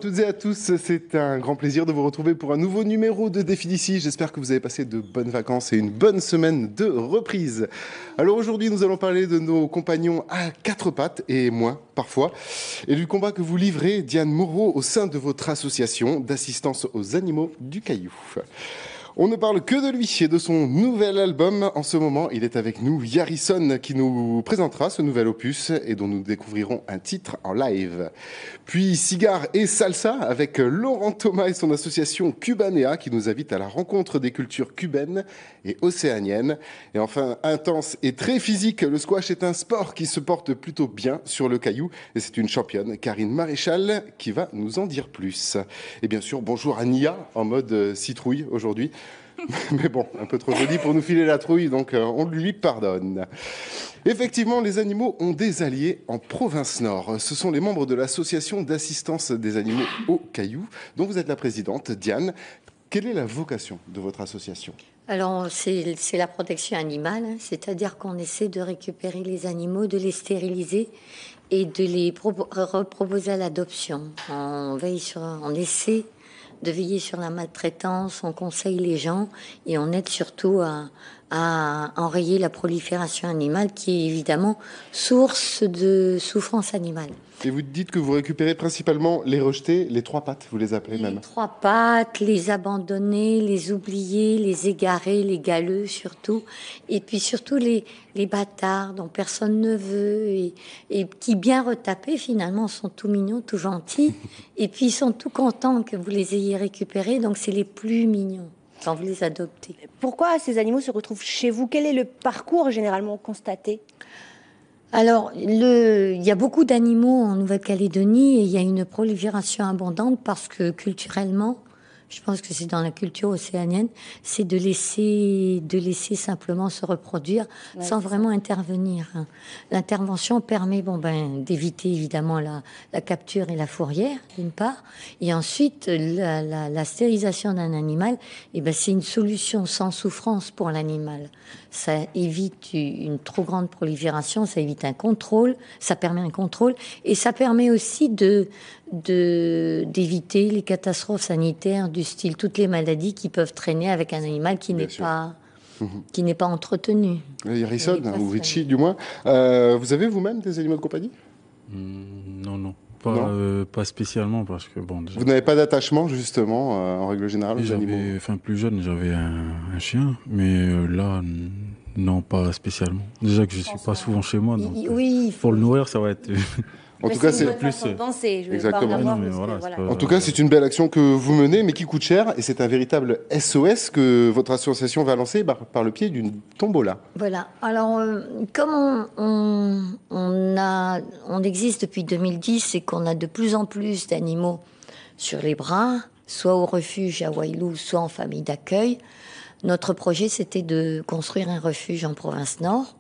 toutes et à tous, c'est un grand plaisir de vous retrouver pour un nouveau numéro de Défi d'ici. J'espère que vous avez passé de bonnes vacances et une bonne semaine de reprise. Alors aujourd'hui, nous allons parler de nos compagnons à quatre pattes et moins parfois, et du combat que vous livrez, Diane Moreau, au sein de votre association d'assistance aux animaux du Caillou. On ne parle que de lui et de son nouvel album. En ce moment, il est avec nous, Yarison, qui nous présentera ce nouvel opus et dont nous découvrirons un titre en live. Puis Cigare et Salsa avec Laurent Thomas et son association Cubanea qui nous invite à la rencontre des cultures cubaines et océaniennes. Et enfin, intense et très physique, le squash est un sport qui se porte plutôt bien sur le Caillou. Et c'est une championne, Karine Maréchal, qui va nous en dire plus. Et bien sûr, bonjour à Nia, en mode citrouille aujourd'hui. Mais bon, un peu trop joli pour nous filer la trouille, donc on lui pardonne. Effectivement, les animaux ont des alliés en province Nord. Ce sont les membres de l'association d'assistance des animaux au Caillou, dont vous êtes la présidente, Diane. Quelle est la vocation de votre association ? Alors, c'est la protection animale, hein, c'est-à-dire qu'on essaie de récupérer les animaux, de les stériliser et de les reproposer à l'adoption. On essaie de veiller sur la maltraitance, on conseille les gens et on aide surtout à enrayer la prolifération animale qui est évidemment source de souffrance animale. Et vous dites que vous récupérez principalement les rejetés, les trois pattes, vous les appelez même. Les trois pattes, les abandonnés, les oubliés, les égarés, les galeux surtout. Et puis surtout les bâtards dont personne ne veut et qui bien retapés finalement sont tout mignons, tout gentils. Et puis ils sont tout contents que vous les ayez récupérés, donc c'est les plus mignons quand vous les adoptez. Pourquoi ces animaux se retrouvent chez vous ? Quel est le parcours généralement constaté ? Alors, il y a beaucoup d'animaux en Nouvelle-Calédonie et il y a une prolifération abondante parce que culturellement, je pense que c'est dans la culture océanienne, c'est de laisser simplement se reproduire sans vraiment intervenir. L'intervention permet d'éviter évidemment la capture et la fourrière, d'une part, et ensuite la stérilisation d'un animal, c'est une solution sans souffrance pour l'animal. Ça évite une trop grande prolifération, ça évite un contrôle, ça permet un contrôle, et ça permet aussi d'éviter les catastrophes sanitaires du style toutes les maladies qui peuvent traîner avec un animal qui n'est pas entretenu. Yarison, ou Richie du moins. Vous avez vous-même des animaux de compagnie ? Non. Pas spécialement parce que déjà... Vous n'avez pas d'attachement justement en règle générale aux animaux ? Plus jeune, j'avais un chien, mais là, non, pas spécialement. Déjà que je suis pas souvent chez moi, donc pour le nourrir, ça va être... En tout cas, c'est plus penser. Exactement. En tout cas, c'est une belle action que vous menez, mais qui coûte cher, et c'est un véritable SOS que votre association va lancer par le pied d'une tombola. Voilà. Alors, comme on existe depuis 2010 et qu'on a de plus en plus d'animaux sur les bras, soit au refuge à Wailou, soit en famille d'accueil, notre projet c'était de construire un refuge en province Nord.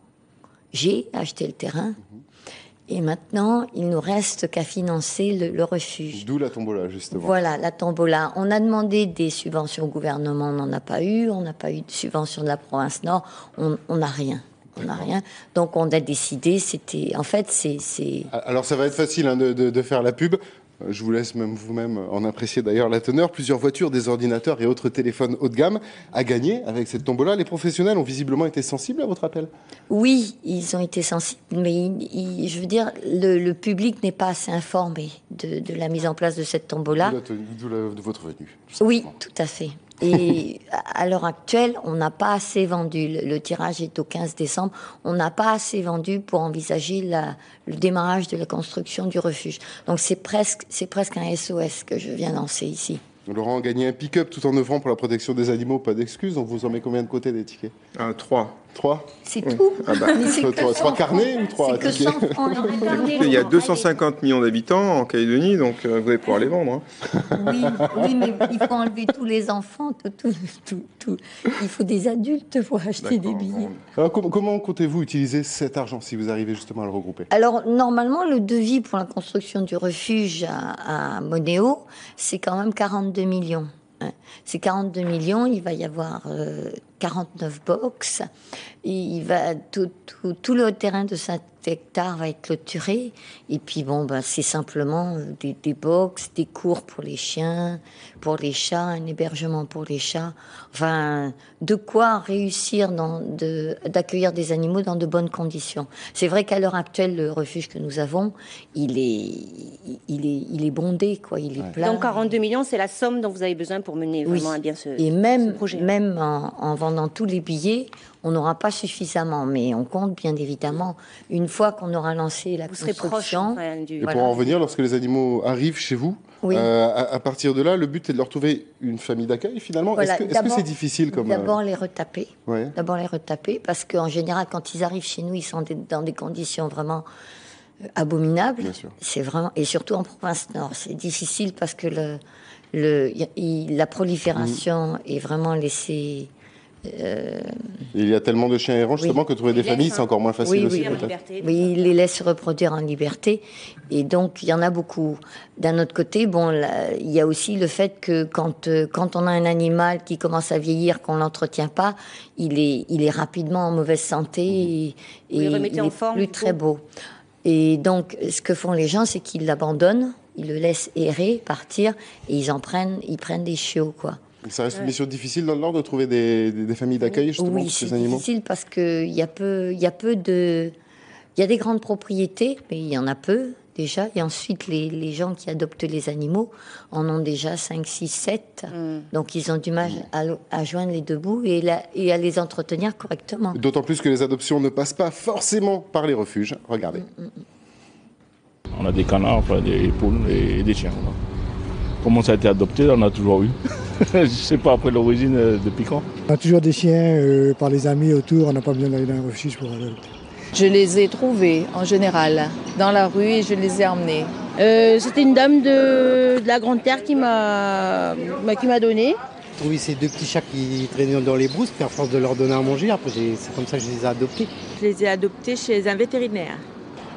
J'ai acheté le terrain. Et maintenant, il nous reste qu'à financer le refuge. D'où la tombola, justement. Voilà, la tombola. On a demandé des subventions au gouvernement, on n'en a pas eu. On n'a pas eu de subvention de la province Nord. On n'a rien. On n'a rien. Donc, on a décidé, c'est... Alors, ça va être facile de faire la pub. Je vous laisse même vous-même en apprécier d'ailleurs la teneur. Plusieurs voitures, des ordinateurs et autres téléphones haut de gamme à gagner avec cette tombola. Les professionnels ont visiblement été sensibles à votre appel ? Oui, ils ont été sensibles, mais je veux dire, le public n'est pas assez informé de la mise en place de cette tombola. De votre venue. Oui, tout à fait. Et à l'heure actuelle, on n'a pas assez vendu. Le tirage est au 15 décembre. On n'a pas assez vendu pour envisager le démarrage de la construction du refuge. Donc c'est presque un SOS que je viens lancer ici. Laurent a gagné un pick-up tout en œuvrant pour la protection des animaux, pas d'excuses. On vous en met combien de côté des tickets ? 3. 3 ? C'est tout. Mais c'est que 3 carnets ou 3 tickets ? C'est que 100 francs. Écoutez, il y a 250 millions d'habitants en Calédonie, donc vous allez pouvoir les vendre. Oui, mais il faut enlever tous les enfants, tout. Il faut des adultes pour acheter des billets. Alors, comment comptez-vous utiliser cet argent si vous arrivez justement à le regrouper ? Alors, normalement, le devis pour la construction du refuge à Monéo, c'est quand même 42 millions. C'est 42 millions, il va y avoir 49 box. Tout le terrain de 5 hectares va être clôturé. Et puis c'est simplement des box, des cours pour les chiens, pour les chats, un hébergement pour les chats. Enfin, de quoi réussir d'accueillir des animaux dans de bonnes conditions. C'est vrai qu'à l'heure actuelle, le refuge que nous avons, il est bondé, quoi. Il est plein. Donc 42 millions, c'est la somme dont vous avez besoin pour mener vraiment à bien ce projet. Même en vendant tous les billets, on n'aura pas suffisamment, mais on compte bien évidemment, une fois qu'on aura lancé la construction. Et pour en revenir, lorsque les animaux arrivent chez vous, à partir de là, le but est de leur trouver une famille d'accueil finalement. Est-ce que c'est difficile comme... D'abord les retaper. D'abord les retaper, parce qu'en général, quand ils arrivent chez nous, ils sont dans des conditions vraiment abominables. Bien sûr. C'est vraiment, et surtout en province nord, c'est difficile parce que la prolifération est vraiment laissée... Il y a tellement de chiens errants justement que trouver des familles, c'est encore moins facile aussi peut-être. Oui, ils les laissent se reproduire en liberté. Et donc, il y en a beaucoup. D'un autre côté, il y a aussi le fait que quand on a un animal qui commence à vieillir, qu'on ne l'entretient pas, il est rapidement en mauvaise santé et il est plus très beau. Et donc, ce que font les gens, c'est qu'ils l'abandonnent, ils le laissent errer, partir, et ils prennent des chiots, quoi. Ça reste une mission difficile dans le Nord de trouver des familles d'accueil justement pour ces animaux. Oui, c'est difficile parce qu'il y a des grandes propriétés, mais il y en a peu déjà. Et ensuite, les gens qui adoptent les animaux en ont déjà 5, 6, 7. Donc, ils ont du mal à joindre les deux bouts et à les entretenir correctement. D'autant plus que les adoptions ne passent pas forcément par les refuges. Regardez. On a des canards, des poules et des chiens. Comment ça a été adopté, on a toujours eu. Je ne sais pas après l'origine depuis quand. On a toujours des chiens par les amis autour, on n'a pas besoin d'aller dans un refuge pour adopter. Je les ai trouvés en général dans la rue et je les ai emmenés. C'était une dame de la Grande Terre qui m'a donné. J'ai trouvé ces 2 petits chats qui traînaient dans les brousses, puis à force de leur donner à manger, après c'est comme ça que je les ai adoptés. Je les ai adoptés chez un vétérinaire.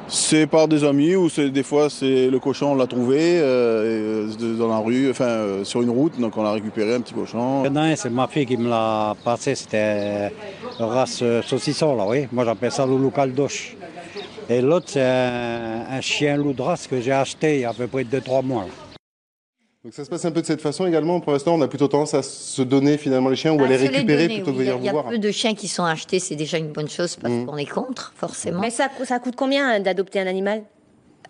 C'est par des amis ou des fois c'est le cochon, on l'a trouvé dans la rue, sur une route, donc on a récupéré un petit cochon. Il y en a un, c'est ma fille qui me l'a passé, c'était race saucisson là, oui. Moi j'appelle ça loulou caldoche. Et l'autre c'est un chien loup de race que j'ai acheté il y a à peu près 2-3 mois. Là. Donc ça se passe un peu de cette façon également. Pour l'instant, on a plutôt tendance à se donner finalement les chiens ou à les récupérer plutôt que de venir vous voir. Il y a peu de chiens qui sont achetés, c'est déjà une bonne chose parce qu'on est contre, forcément. Mais ça coûte combien d'adopter un animal ?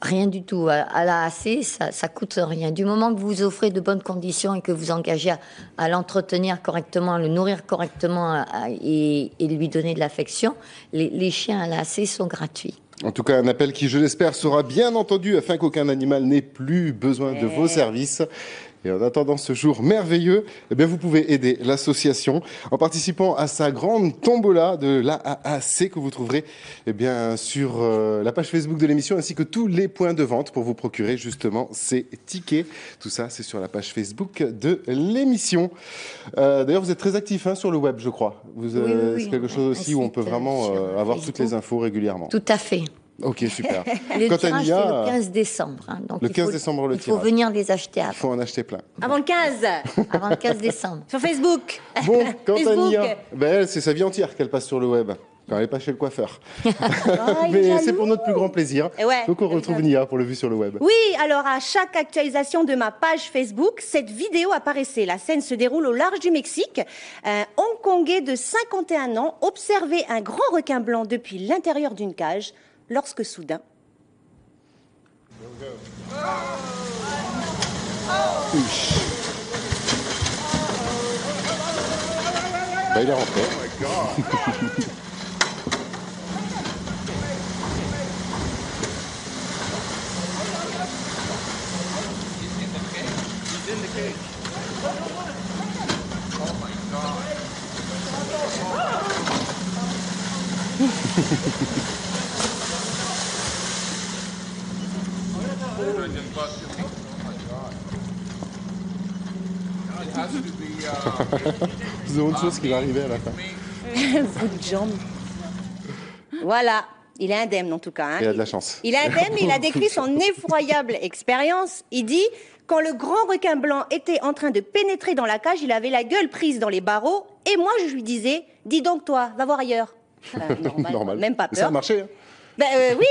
Rien du tout. À la AC, ça coûte rien. Du moment que vous offrez de bonnes conditions et que vous engagez à l'entretenir correctement, à le nourrir correctement et lui donner de l'affection, les chiens à la AC sont gratuits. En tout cas, un appel qui, je l'espère, sera bien entendu afin qu'aucun animal n'ait plus besoin de vos services. Et en attendant ce jour merveilleux, eh bien, vous pouvez aider l'association en participant à sa grande tombola de l'AAC que vous trouverez eh bien, sur la page Facebook de l'émission ainsi que tous les points de vente pour vous procurer justement ces tickets. Tout ça, c'est sur la page Facebook de l'émission. D'ailleurs, vous êtes très actif sur le web, je crois. Oui, c'est quelque chose aussi où on peut vraiment avoir toutes les infos régulièrement. Tout à fait. Ok, super. Le tirage, c'est le 15 décembre. Donc le 15 décembre, le tirage. Il faut venir les acheter avant. Il faut en acheter plein. Avant le 15 Avant le 15 décembre. Sur Facebook. Bon, quant à Nia, c'est sa vie entière qu'elle passe sur le web. Quand elle n'est pas chez le coiffeur. Mais c'est pour notre plus grand plaisir. Donc on retrouve Nia pour le vu sur le web. Oui, alors à chaque actualisation de ma page Facebook, cette vidéo apparaissait. La scène se déroule au large du Mexique. Un Hongkongais de 51 ans observait un grand requin blanc depuis l'intérieur d'une cage lorsque soudain... Il est rentré. C'est autre chose qui va arriver à la fin. Bout de jambe. Voilà. Il est indemne en tout cas. Il a de la chance. Il est indemne, il a décrit son effroyable expérience. Il dit Quand le grand requin blanc était en train de pénétrer dans la cage, il avait la gueule prise dans les barreaux. Et moi, je lui disais, dis donc toi, va voir ailleurs. Normal. Même pas peur. Ça a marché. Hein. Oui,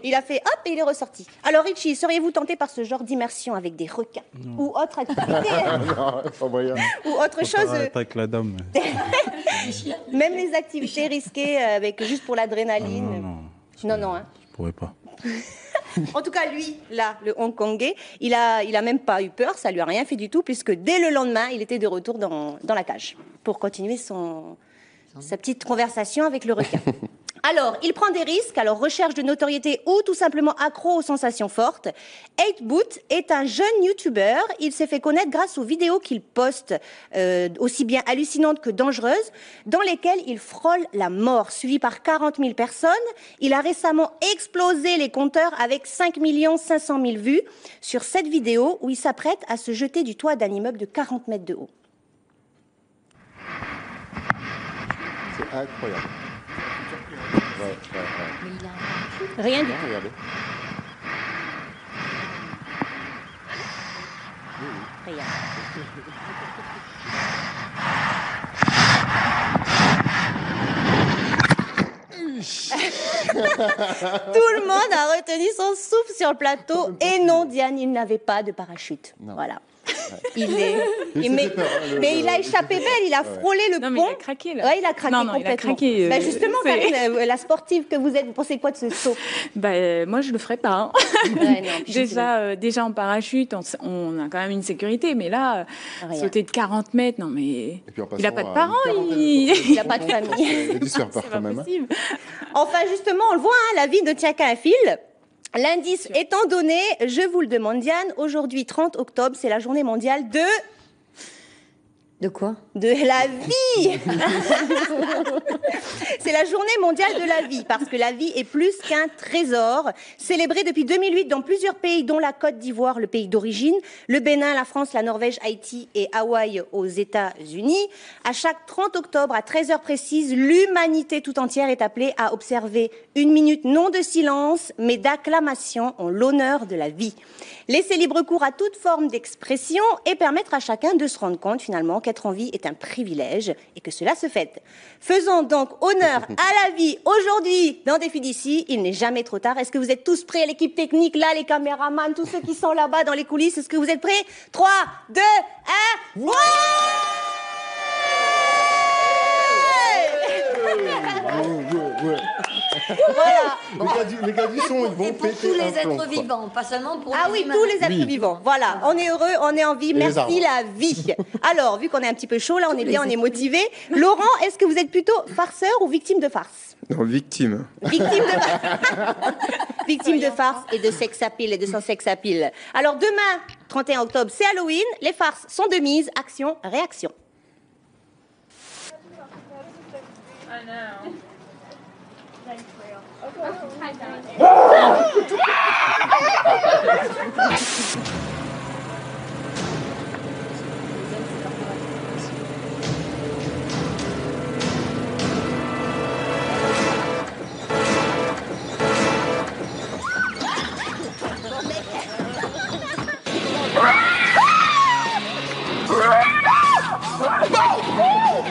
il a fait hop et il est ressorti. Alors Richie, seriez-vous tenté par ce genre d'immersion avec des requins ou autre activité Non, pas moyen. Ou autre chose Avec la dame. Même les activités risquées avec juste pour l'adrénaline. Non, hein. Je pourrais pas. En tout cas, lui, là, le Hongkongais, il a même pas eu peur, ça lui a rien fait du tout, puisque dès le lendemain, il était de retour dans la cage pour continuer sa petite conversation avec le requin. Alors, il prend des risques, alors recherche de notoriété ou tout simplement accro aux sensations fortes. 8boot est un jeune youtubeur. Il s'est fait connaître grâce aux vidéos qu'il poste, aussi bien hallucinantes que dangereuses, dans lesquelles il frôle la mort, suivi par 40 000 personnes. Il a récemment explosé les compteurs avec 5 500 000 vues sur cette vidéo où il s'apprête à se jeter du toit d'un immeuble de 40 mètres de haut. C'est incroyable. Ouais. Rien du tout. Regardez. Regarde. Tout le monde a retenu son souffle sur le plateau. Et non, Diane, il n'avait pas de parachute. Non. Voilà. Mais il a échappé belle, il a frôlé le pont. Mais il a craqué là. Ouais, il a craqué complètement. Il a craqué, justement, Karine, la sportive que vous êtes, vous pensez quoi de ce saut? Moi, je le ferais pas. Hein. Ouais, non, déjà en parachute, on a quand même une sécurité, mais là, sauter de 40 mètres, non mais il n'a pas de parents, il n'a pas de famille. Il a dû se faire peur quand même. Enfin, justement, on le voit, hein, la vie ne tient qu'à un fil. L'indice étant donné, je vous le demande, Diane, aujourd'hui, 30 octobre, c'est la journée mondiale de... De quoi? De la vie. C'est la journée mondiale de la vie, parce que la vie est plus qu'un trésor. Célébrée depuis 2008 dans plusieurs pays, dont la Côte d'Ivoire, le pays d'origine, le Bénin, la France, la Norvège, Haïti et Hawaï aux États-Unis. À chaque 30 octobre, à 13h précise, l'humanité tout entière est appelée à observer une minute non de silence, mais d'acclamation en l'honneur de la vie. Laisser libre cours à toute forme d'expression et permettre à chacun de se rendre compte finalement qu'être en vie est un privilège et que cela se fête. Faisons donc honneur à la vie aujourd'hui dans Défi d'ici. Il n'est jamais trop tard. Est-ce que vous êtes tous prêts, l'équipe technique, là, les caméramans, tous ceux qui sont là-bas dans les coulisses? Est-ce que vous êtes prêts? 3, 2, 1, ouais! Voilà. Les gars du son, ils vont pour tous les êtres vivants, pas seulement pour les humains. Tous les êtres vivants. Voilà, on est heureux, on est en vie, merci la vie. Alors, vu qu'on est un petit peu chaud, là, on est bien, on est motivé. Laurent, est-ce que vous êtes plutôt farceur ou victime de farce? Non, victime. Victime de farce et de sex appeal et de son sex appeal. Alors, demain, 31 octobre, c'est Halloween. Les farces sont de mise. Action, réaction. Oh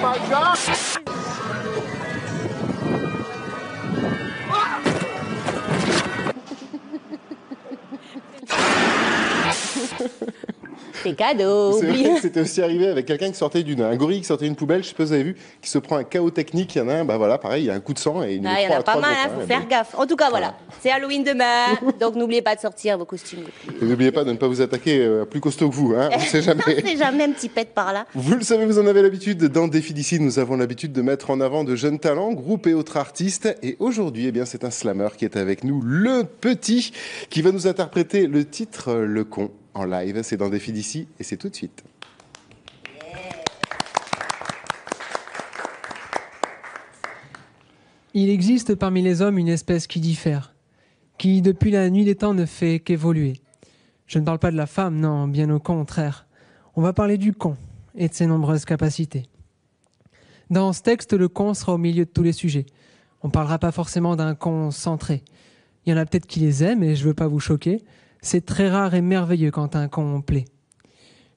my God! C'est cadeau. C'est vrai que c'était aussi arrivé avec quelqu'un qui sortait un gorille qui sortait d'une poubelle, je sais pas si vous avez vu, qui se prend un chaos technique. Il y en a un, bah voilà, pareil, il y a un coup de sang et il y en a pas mal, il faut faire gaffe. En tout cas, voilà, c'est Halloween demain, donc n'oubliez pas de sortir vos costumes. Et n'oubliez pas de ne pas vous attaquer plus costaud que vous, hein, on sait jamais. On sait jamais un petit pet par là. Vous le savez, vous en avez l'habitude. Dans Défi d'ici, nous avons l'habitude de mettre en avant de jeunes talents, groupes et autres artistes. Et aujourd'hui, eh bien, c'est un slammer qui est avec nous, le Petit, qui va nous interpréter le titre Le Con en live. C'est dans Défi d'ici et c'est tout de suite. Il existe parmi les hommes une espèce qui diffère, qui depuis la nuit des temps ne fait qu'évoluer. Je ne parle pas de la femme, non, bien au contraire. On va parler du con et de ses nombreuses capacités. Dans ce texte, le con sera au milieu de tous les sujets. On ne parlera pas forcément d'un con centré. Il y en a peut-être qui les aiment et je ne veux pas vous choquer. C'est très rare et merveilleux quand un con plaît.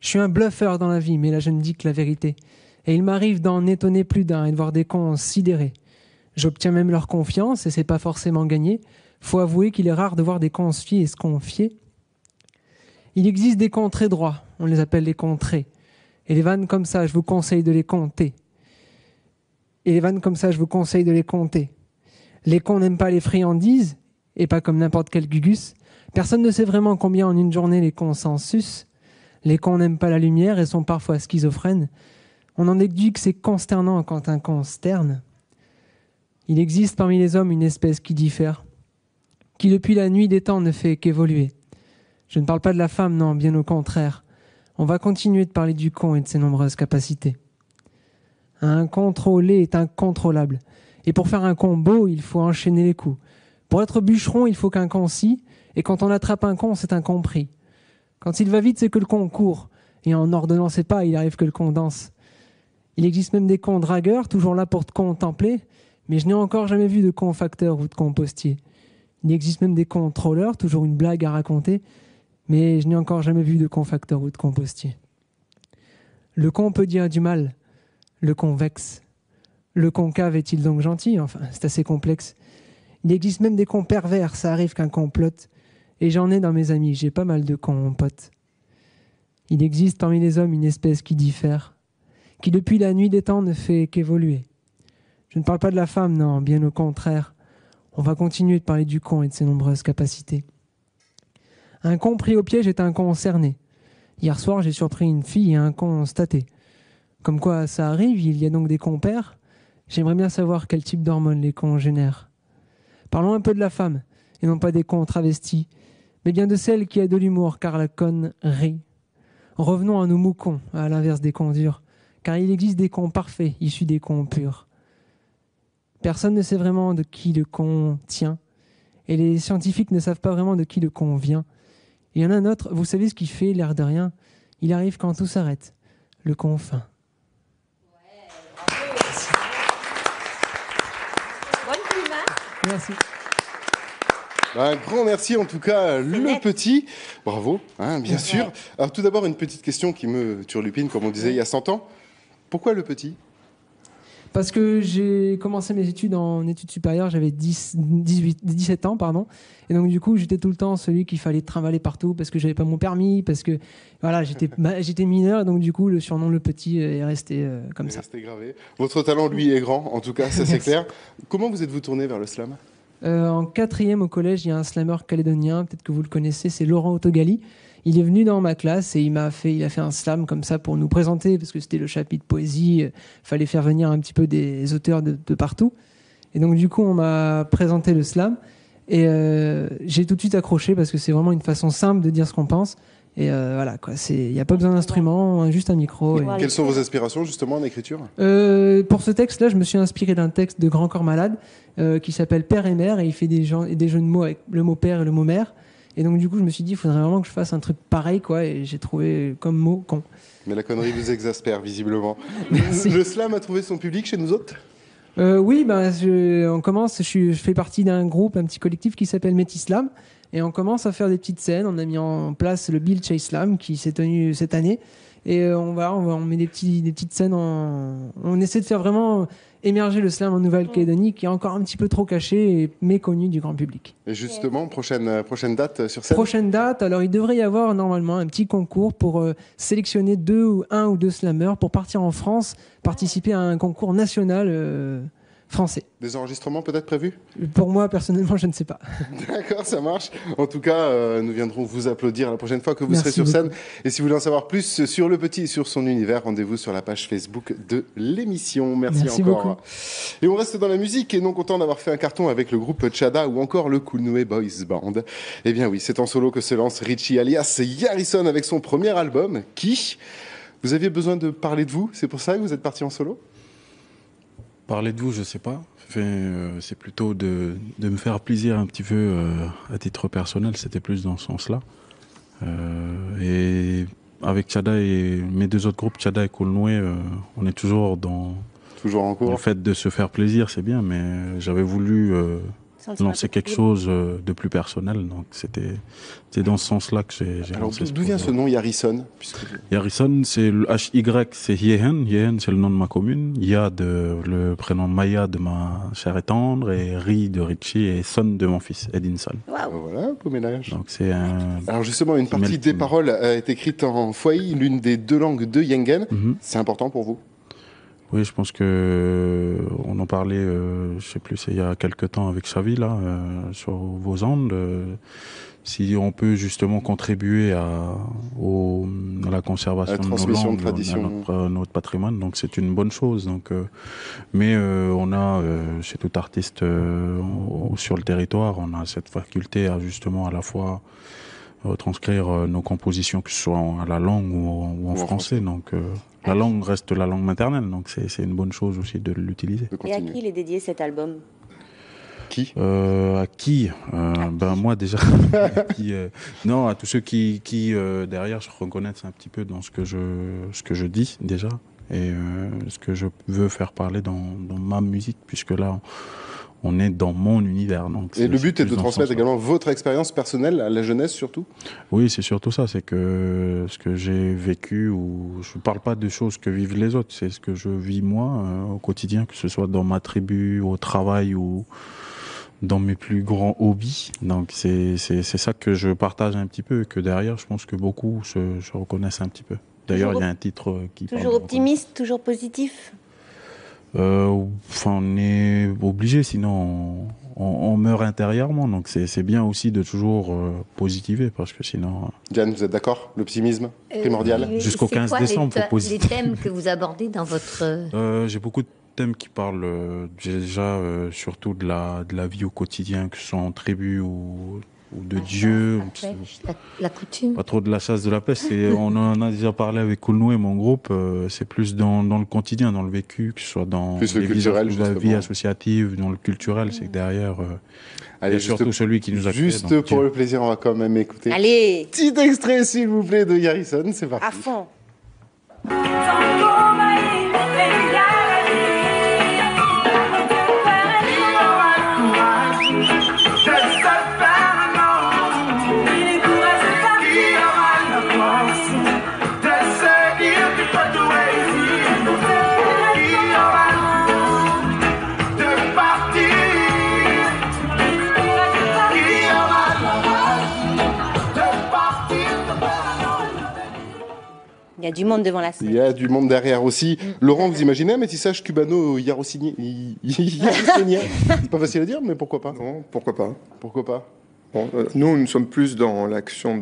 Je suis un bluffeur dans la vie, mais là je ne dis que la vérité. Et il m'arrive d'en étonner plus d'un et de voir des cons sidérés. J'obtiens même leur confiance et c'est pas forcément gagné. Faut avouer qu'il est rare de voir des cons se fier et se confier. Il existe des cons très droits, on les appelle les contrés. Et les vannes comme ça, je vous conseille de les compter. Les cons n'aiment pas les friandises, et pas comme n'importe quel gugus. Personne ne sait vraiment combien en une journée les cons s'en sucent. Les cons n'aiment pas la lumière et sont parfois schizophrènes. On en déduit que c'est consternant quand un con se terne. Il existe parmi les hommes une espèce qui diffère, qui depuis la nuit des temps ne fait qu'évoluer. Je ne parle pas de la femme, non, bien au contraire. On va continuer de parler du con et de ses nombreuses capacités. Un contrôlé est incontrôlable. Et pour faire un con beau, il faut enchaîner les coups. Pour être bûcheron, il faut qu'un con scie, et quand on attrape un con, c'est un con pris. Quand il va vite, c'est que le con court, et en ordonnant ses pas, il arrive que le con danse. Il existe même des cons dragueurs, toujours là pour te contempler, mais je n'ai encore jamais vu de con facteur ou de con postier. Il existe même des cons trolleurs, toujours une blague à raconter, mais je n'ai encore jamais vu de con facteur ou de con postier. Le con peut dire du mal, le con vexe. Le con cave est-il donc gentil? Enfin, c'est assez complexe. Il existe même des cons pervers, ça arrive qu'un con plotte. Et j'en ai dans mes amis, j'ai pas mal de cons potes. Il existe parmi les hommes une espèce qui diffère, qui depuis la nuit des temps ne fait qu'évoluer. Je ne parle pas de la femme, non, bien au contraire. On va continuer de parler du con et de ses nombreuses capacités. Un con pris au piège est un con cerné. Hier soir, j'ai surpris une fille et un con staté. Comme quoi ça arrive, il y a donc des compères. J'aimerais bien savoir quel type d'hormones les cons génèrent. Parlons un peu de la femme, et non pas des cons travestis, mais bien de celle qui a de l'humour, car la conne rit. Revenons à nos moucons, à l'inverse des cons durs, car il existe des cons parfaits, issus des cons purs. Personne ne sait vraiment de qui le con tient, et les scientifiques ne savent pas vraiment de qui le con vient. Il y en a un autre, vous savez ce qu'il fait, l'air de rien? Il arrive quand tout s'arrête, le con fin. Merci. Un grand merci en tout cas, le petit. Bravo, hein, bien sûr. Alors tout d'abord, une petite question qui me turlupine, comme on disait il y a 100 ans. Pourquoi le petit? Parce que j'ai commencé mes études en études supérieures, j'avais 17 ans, pardon. Et donc du coup, j'étais tout le temps celui qu'il fallait trimballer partout parce que j'avais pas mon permis, parce que voilà, j'étais mineur. Et donc du coup, le surnom le petit est resté comme ça. Resté gravé. Votre talent, lui, est grand, en tout cas, ça c'est clair. Comment vous êtes-vous tourné vers le slam? En 4e au collège, il y a un slammer calédonien, peut-être que vous le connaissez, c'est Laurent Autogali. Il est venu dans ma classe et il a fait un slam comme ça pour nous présenter, parce que c'était le chapitre poésie, fallait faire venir un petit peu des auteurs de partout. Et donc du coup, on m'a présenté le slam et j'ai tout de suite accroché parce que c'est vraiment une façon simple de dire ce qu'on pense. Et voilà, quoi. Il n'y a pas besoin d'instrument, juste un micro. Quelles sont vos aspirations justement en écriture? Pour ce texte-là, je me suis inspiré d'un texte de Grand Corps Malade qui s'appelle Père et Mère, et il fait des jeux de mots avec le mot père et le mot mère. Et donc du coup, je me suis dit, il faudrait vraiment que je fasse un truc pareil, quoi. Et j'ai trouvé comme mot con. Mais la connerie vous exaspère visiblement. Le slam a trouvé son public chez nous autres? Oui, on commence. Je fais partie d'un groupe, un petit collectif qui s'appelle Métislam. Et on commence à faire des petites scènes. On a mis en place le Bill Chase Slam qui s'est tenu cette année. Et on met des petites scènes. On essaie de faire vraiment émerger le slam en Nouvelle-Calédonie, qui est encore un petit peu trop caché et méconnu du grand public. Et justement, prochaine date sur scène? Prochaine date, alors il devrait y avoir normalement un petit concours pour sélectionner un ou deux slammers pour partir en France, participer à un concours national français. Des enregistrements peut-être prévus? Pour moi, personnellement, je ne sais pas. D'accord, ça marche. En tout cas, nous viendrons vous applaudir la prochaine fois que vous serez sur beaucoup. scène. Et si vous voulez en savoir plus sur le petit et sur son univers, rendez-vous sur la page Facebook de l'émission. Merci encore. Beaucoup. Et on reste dans la musique et non content d'avoir fait un carton avec le groupe Tchada ou encore le Coolnoué Boys Band. Eh bien oui, c'est en solo que se lance Richie alias Yarrison avec son premier album, Qui. Vous aviez besoin de parler de vous, c'est pour ça que vous êtes parti en solo? Parler de vous, je sais pas. C'est plutôt de me faire plaisir un petit peu à titre personnel. C'était plus dans ce sens-là. Et avec Tchada et mes deux autres groupes, Tchada et Coolnoué, on est toujours en cours. Le fait de se faire plaisir, c'est bien, mais j'avais voulu lancer quelque chose de plus personnel. Donc c'est dans ce sens-là que j'ai lancé. D'où vient ce nom Yarison? Yarison, c'est le HY, c'est Yehen. Yehen, c'est le nom de ma commune. Yad, le prénom Maya de ma chère et tendre, et Ri de Richie, et Son de mon fils, Edinson. Voilà, beau ménage. Donc c'est un... Alors justement, une partie des paroles est écrite en Fwaï, l'une des deux langues de Yengen. C'est important pour vous? Oui, je pense que on en parlait, je sais plus, c'est il y a quelques temps avec Xavi là, sur vos ondes. Si on peut justement contribuer à la conservation de nos langues, à notre patrimoine, donc c'est une bonne chose. Donc, mais on a, chez tout artiste sur le territoire, on a cette faculté à justement à la fois transcrire nos compositions, que ce soit à la langue ou en français. Donc la langue reste la langue maternelle, donc c'est une bonne chose aussi de l'utiliser. Et à qui il est dédié cet album? À qui Ben moi déjà. Non, à tous ceux qui derrière se reconnaissent un petit peu dans ce que je dis déjà, et ce que je veux faire parler dans ma musique, puisque là on est dans mon univers. Donc et le but est de transmettre également votre expérience personnelle à la jeunesse surtout? Oui, c'est surtout ça, c'est que ce que j'ai vécu, ou je ne parle pas de choses que vivent les autres, c'est ce que je vis moi au quotidien, que ce soit dans ma tribu, au travail ou dans mes plus grands hobbies. Donc c'est ça que je partage un petit peu, et que derrière je pense que beaucoup se reconnaissent un petit peu. D'ailleurs il y a un titre qui toujours optimiste, toujours positif? On est obligé, sinon on meurt intérieurement. Donc c'est bien aussi de toujours positiver, parce que sinon... Diane, vous êtes d'accord? L'optimisme primordial? Jusqu'au 15 décembre pour positiver. Les thèmes que vous abordez dans votre... J'ai beaucoup de thèmes qui parlent déjà surtout de la vie au quotidien, que ce soit en tribu ou de Dieu. La coutume. Pas trop de la chasse, de la pêche. On en a déjà parlé avec Koulnoué, mon groupe. C'est plus dans le quotidien, dans le vécu, que ce soit dans la vie associative, dans le culturel. C'est que derrière, il y a surtout celui qui nous a créé. Juste pour le plaisir, on va quand même écouter. Allez, petit extrait, s'il vous plaît, de Yarison. C'est parti. À fond. Il y a du monde devant la scène. Il y a du monde derrière aussi. Laurent, vous imaginez un métissage cubano-yarosonien? C'est pas facile à dire, mais pourquoi pas? Non, pourquoi pas? Pourquoi pas? Bon, nous sommes plus dans l'action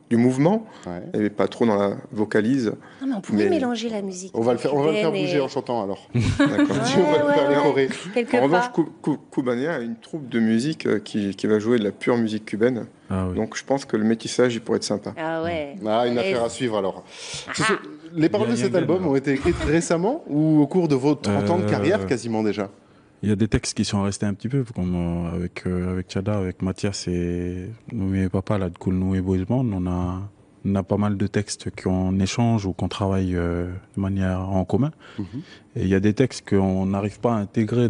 du mouvement, et pas trop dans la vocalise. Non, mais on pourrait mélanger la musique. On va le faire bouger en chantant alors. D'accord. On va le faire décorer. En revanche, Cubanea a une troupe de musique qui va jouer de la pure musique cubaine. Ah oui. Donc je pense que le métissage, il pourrait être sympa. Ah ouais. Une affaire à suivre alors. Les paroles de cet album ont été écrites récemment ou au cours de vos 30 ans de carrière quasiment déjà? Il y a des textes qui sont restés un petit peu, comme avec Tchada, avec Mathias et Noué Papa, là, de Koulnoué Boys Band. On a pas mal de textes qu'on échange ou qu'on travaille de manière en commun. Et il y a des textes qu'on n'arrive pas à intégrer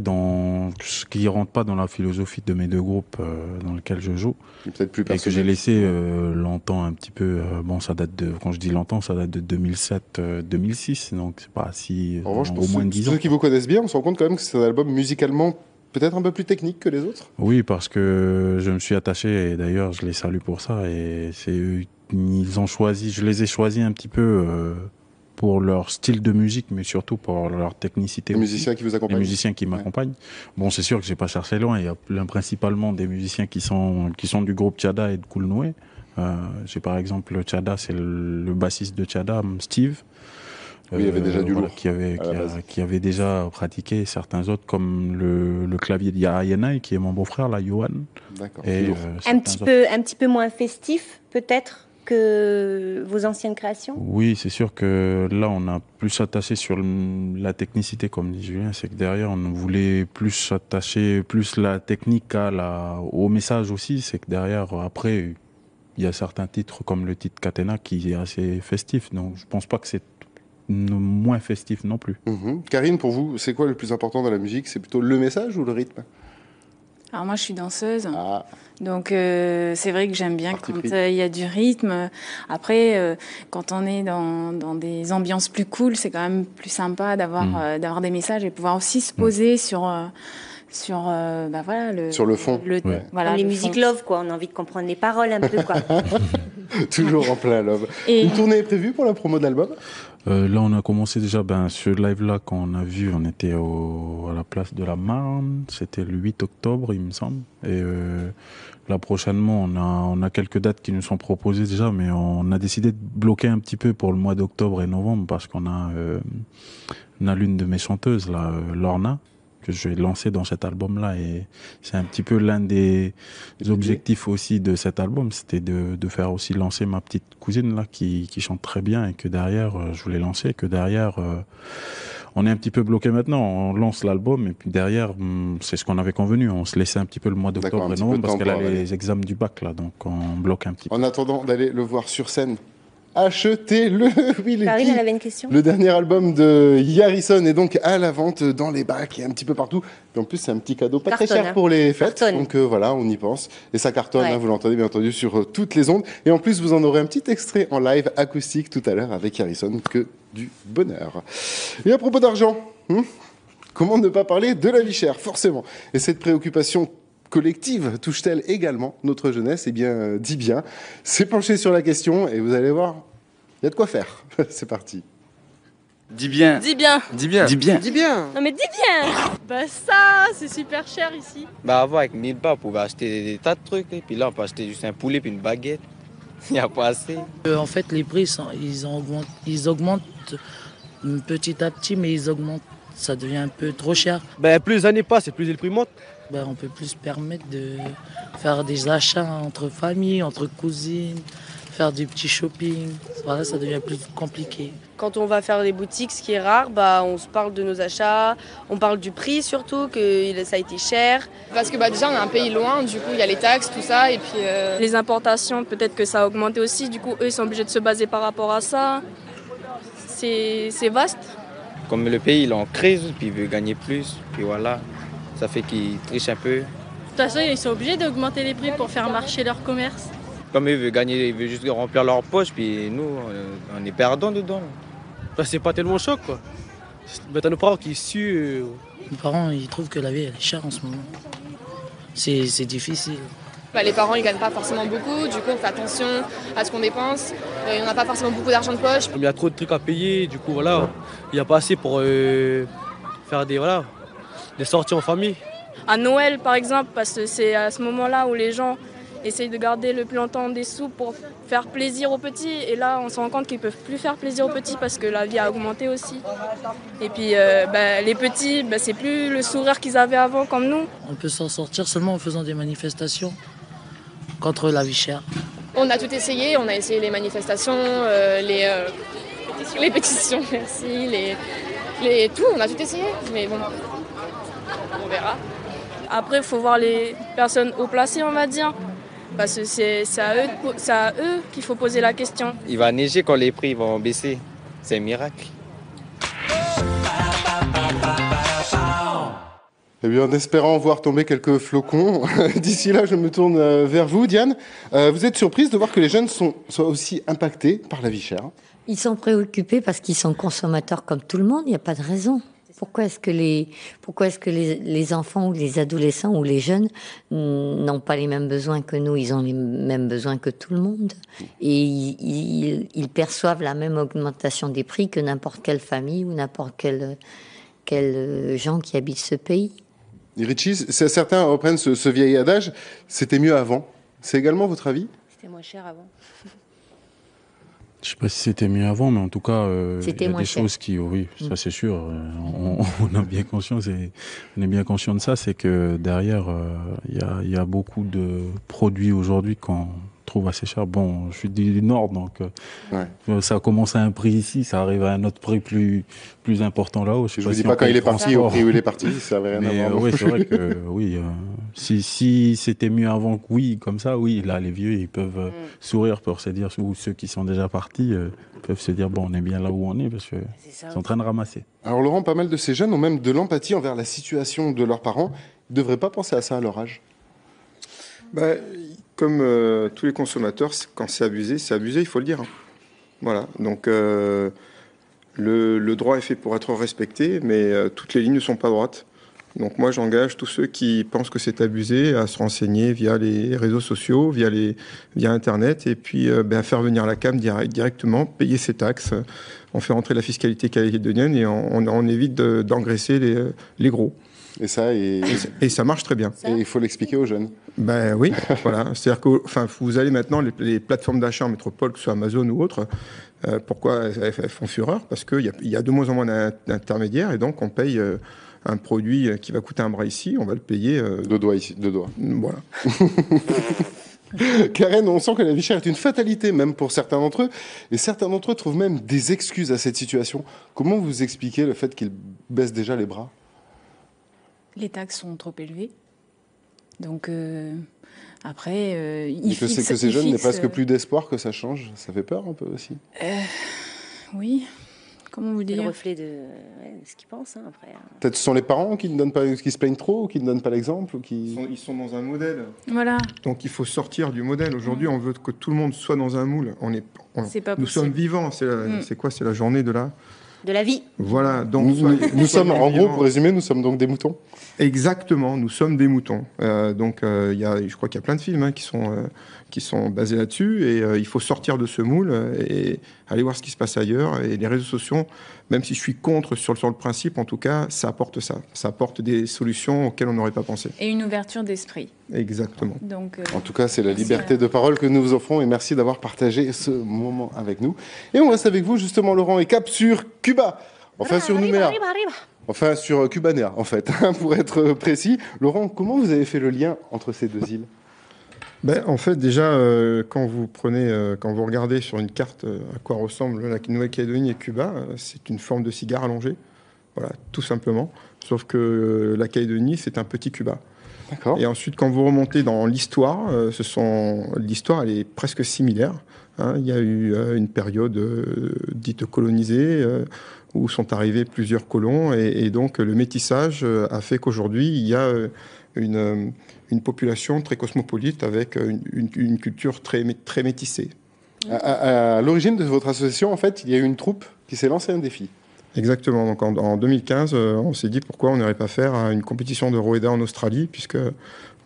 ce qui ne rentre pas dans la philosophie de mes deux groupes dans lesquels je joue. Peut-être plus et que j'ai laissé longtemps un petit peu. Ça date quand je dis longtemps, ça date de 2007-2006. Donc c'est pas si. En revanche, au moins de 10 ans. Ceux qui vous connaissent bien, on se rend compte quand même que c'est un album musicalement peut-être un peu plus technique que les autres. Oui, parce que je me suis attaché, et d'ailleurs je les salue pour ça. Et c'est eux, je les ai choisis un petit peu pour leur style de musique, mais surtout pour leur technicité. Les musiciens qui vous accompagnent. Les musiciens qui m'accompagnent. Bon, c'est sûr que j'ai pas cherché loin. Il y a principalement des musiciens qui sont du groupe Tchada et de Koulnoué. J'ai par exemple Tchada, c'est le bassiste de Tchada, Steve. Oui, il y avait déjà du lourd. Qui avait déjà pratiqué certains autres, comme le clavier de Yayenai, qui est mon beau-frère, là, Johan. D'accord. Un petit peu moins festif, peut-être, que vos anciennes créations? Oui, c'est sûr que là, on a plus attaché sur la technicité, comme dit Julien. C'est que derrière, on voulait plus attacher plus la technique au message aussi. C'est que derrière, après, il y a certains titres, comme le titre Catena, qui est assez festif. Donc, je pense pas que c'est moins festif non plus. Karine, pour vous, c'est quoi le plus important dans la musique? C'est plutôt le message ou le rythme? Alors moi, je suis danseuse. Donc c'est vrai que j'aime bien quand il y a du rythme. Après, quand on est dans des ambiances plus cool, c'est quand même plus sympa d'avoir des messages et pouvoir aussi se poser sur voilà, sur le fond. Voilà, les musiques love, quoi. On a envie de comprendre les paroles un peu, quoi. Toujours en plein love. Une tournée est prévue pour la promo de l'album? Là, on a commencé déjà, ce live-là, quand on a vu, on était à la place de la Marne. C'était le 8 octobre, il me semble. Et là, prochainement, on a quelques dates qui nous sont proposées déjà, mais on a décidé de bloquer un petit peu pour le mois d'octobre et novembre parce qu'on a l'une de mes chanteuses, là, Lorna, que je vais lancer dans cet album-là, et c'est un petit peu l'un des objectifs aussi de cet album, c'était de faire aussi lancer ma petite cousine là qui chante très bien, et que derrière je voulais lancer, que derrière on est un petit peu bloqué maintenant, on lance l'album et puis derrière c'est ce qu'on avait convenu, on se laissait un petit peu le mois d'octobre et novembre parce qu'elle a les examens du bac là, donc on bloque un petit peu. En attendant d'aller le voir sur scène, achetez-le. Karine, elle avait une question. Le dernier album de Harrison est donc à la vente dans les bacs et un petit peu partout. Et en plus, c'est un petit cadeau pas très cher pour les fêtes. Donc voilà, on y pense. Et ça cartonne, vous l'entendez bien entendu sur toutes les ondes. Et en plus, vous en aurez un petit extrait en live acoustique tout à l'heure avec Harrison, que du bonheur. Et à propos d'argent, comment ne pas parler de la vie chère, forcément. Et cette préoccupation collective touche-t-elle également notre jeunesse? Eh bien, dis bien, c'est penché sur la question et vous allez voir, il y a de quoi faire. C'est parti. Dis bien. Dis bien. Dis bien. Dis bien. Dis bien. Non mais dis bien. Bah ça, c'est super cher ici. Bah avant, avec 1000 balles, on pouvait acheter des tas de trucs. Et puis là, on peut acheter juste un poulet puis une baguette. Il n'y a pas assez. En fait, les prix, ils augmentent petit à petit, mais ils augmentent. Ça devient un peu trop cher. Ben, plus les années passent et plus les prix montent. Ben, on peut plus se permettre de faire des achats entre familles, entre cousines, faire du petit shopping. Voilà, ça devient plus compliqué. Quand on va faire des boutiques, ce qui est rare, bah, on se parle de nos achats, on parle du prix surtout, que ça a été cher. Parce que déjà on est un pays loin, du coup il y a les taxes, tout ça, et puis... Les importations, peut-être que ça a augmenté aussi, du coup eux ils sont obligés de se baser par rapport à ça. C'est vaste. Comme le pays il est en crise, puis il veut gagner plus, puis voilà, ça fait qu'il triche un peu. De toute façon, ils sont obligés d'augmenter les prix pour faire marcher leur commerce. Comme ils veulent gagner, ils veulent juste remplir leur poche, puis nous, on est perdants dedans. Là, c'est pas tellement choc, quoi. T'as nos parents qui suent. Mes parents, ils trouvent que la vie, elle est chère en ce moment. C'est difficile. Bah, les parents, ils gagnent pas forcément beaucoup, du coup, on fait attention à ce qu'on dépense. On n'a pas forcément beaucoup d'argent de poche. Il y a trop de trucs à payer, du coup, voilà. Il n'y a pas assez pour faire des sorties en famille. À Noël, par exemple, parce que c'est à ce moment-là où les gens essayent de garder le plus longtemps des sous pour faire plaisir aux petits. Et là, on se rend compte qu'ils ne peuvent plus faire plaisir aux petits parce que la vie a augmenté aussi. Et puis, les petits, c'est plus le sourire qu'ils avaient avant comme nous. On peut s'en sortir seulement en faisant des manifestations contre la vie chère. On a tout essayé, on a essayé les manifestations, les pétitions, merci, tout, on a tout essayé, mais bon, on verra. Après, il faut voir les personnes haut placées, on va dire. Parce que c'est à eux qu'il faut poser la question. Il va neiger quand les prix vont baisser. C'est un miracle. Eh bien, en espérant voir tomber quelques flocons, d'ici là, je me tourne vers vous, Diane. Vous êtes surprise de voir que les jeunes soient aussi impactés par la vie chère? Ils sont préoccupés parce qu'ils sont consommateurs comme tout le monde, il n'y a pas de raison. Pourquoi est-ce que les enfants ou les adolescents ou les jeunes n'ont pas les mêmes besoins que nous? Ils ont les mêmes besoins que tout le monde. Et ils perçoivent la même augmentation des prix que n'importe quelle famille ou n'importe quel gens qui habitent ce pays. Richie, certains reprennent ce vieil adage, c'était mieux avant. C'est également votre avis? C'était moins cher avant. Je sais pas si c'était mieux avant, mais en tout cas, il y a des choses qui, oui, ça c'est sûr, on a bien conscience et on est bien conscient de ça, c'est que derrière, il y a beaucoup de produits aujourd'hui qu'on trouve assez cher. Bon, je suis du Nord, donc ça commence à un prix ici, ça arrive à un autre prix plus important là-haut. Je vous dis pas quand il est parti, au prix où il est parti, ça avait rien à voir. Oui, c'est vrai que oui. Si c'était mieux avant, oui, comme ça, oui. Là, les vieux, ils peuvent sourire pour se dire, ou ceux qui sont déjà partis peuvent se dire, bon, on est bien là où on est parce que sont en train de ramasser. Alors Laurent, pas mal de ces jeunes ont même de l'empathie envers la situation de leurs parents. ne devraient pas penser à ça à leur âge? Comme tous les consommateurs, quand c'est abusé, il faut le dire. Voilà, donc le droit est fait pour être respecté, mais toutes les lignes ne sont pas droites. Donc moi, j'engage tous ceux qui pensent que c'est abusé à se renseigner via les réseaux sociaux, via Internet, et puis à faire venir la CAM directement, payer ses taxes. On fait rentrer la fiscalité calédonienne et on évite d'engraisser les gros. Et ça marche très bien. Et il faut l'expliquer aux jeunes. Oui, voilà. C'est-à-dire que vous allez maintenant, les plateformes d'achat en métropole, que ce soit Amazon ou autre, pourquoi elles font fureur? Parce qu'il y a de moins en moins d'intermédiaires et donc on paye un produit qui va coûter un bras ici, on va le payer... Deux doigts ici, deux doigts. Voilà. Karen, on sent que la vie chère est une fatalité, même pour certains d'entre eux. Et certains d'entre eux trouvent même des excuses à cette situation. Comment vous expliquez le fait qu'ils baissent déjà les bras? Les taxes sont trop élevées. Donc, après, que ces jeunes n'aient presque plus d'espoir que ça change, ça fait peur un peu aussi. Oui. Comment vous dire? C'est le reflet de ce qu'ils pensent, après. Peut-être ce sont les parents qui se plaignent trop, ou qui ne donnent pas l'exemple, Ils sont dans un modèle. Voilà. Donc il faut sortir du modèle. Aujourd'hui, on veut que tout le monde soit dans un moule. Nous sommes vivants. C'est quoi? C'est la journée de la vie. Voilà. Donc nous sommes, en gros, pour résumer, nous sommes donc des moutons. Exactement, nous sommes des moutons. Je crois qu'il y a plein de films qui sont basés là-dessus, et il faut sortir de ce moule et aller voir ce qui se passe ailleurs. Et les réseaux sociaux, même si je suis contre sur le principe, en tout cas, ça apporte ça. Ça apporte des solutions auxquelles on n'aurait pas pensé. Et une ouverture d'esprit. Exactement. Donc, en tout cas, c'est la liberté de parole que nous vous offrons, et merci d'avoir partagé ce moment avec nous. Et on reste avec vous, justement, Laurent, et cap sur Cuba. Enfin, sur Nouméa. Enfin, sur Cubanea, en fait, pour être précis. Laurent, comment vous avez fait le lien entre ces deux îles? En fait, déjà, quand vous regardez sur une carte à quoi ressemble la Nouvelle-Calédonie et Cuba, c'est une forme de cigare allongé. Voilà, tout simplement. Sauf que la Calédonie, c'est un petit Cuba. D'accord. Et ensuite, quand vous remontez dans l'histoire, l'histoire, elle est presque similaire. Il y a eu une période dite colonisée, où sont arrivés plusieurs colons, et donc le métissage a fait qu'aujourd'hui, il y a une population très cosmopolite avec une culture très métissée. À l'origine de votre association, en fait, il y a eu une troupe qui s'est lancée un défi. Exactement. Donc en 2015, on s'est dit pourquoi on n'irait pas faire une compétition de Roeda en Australie, puisque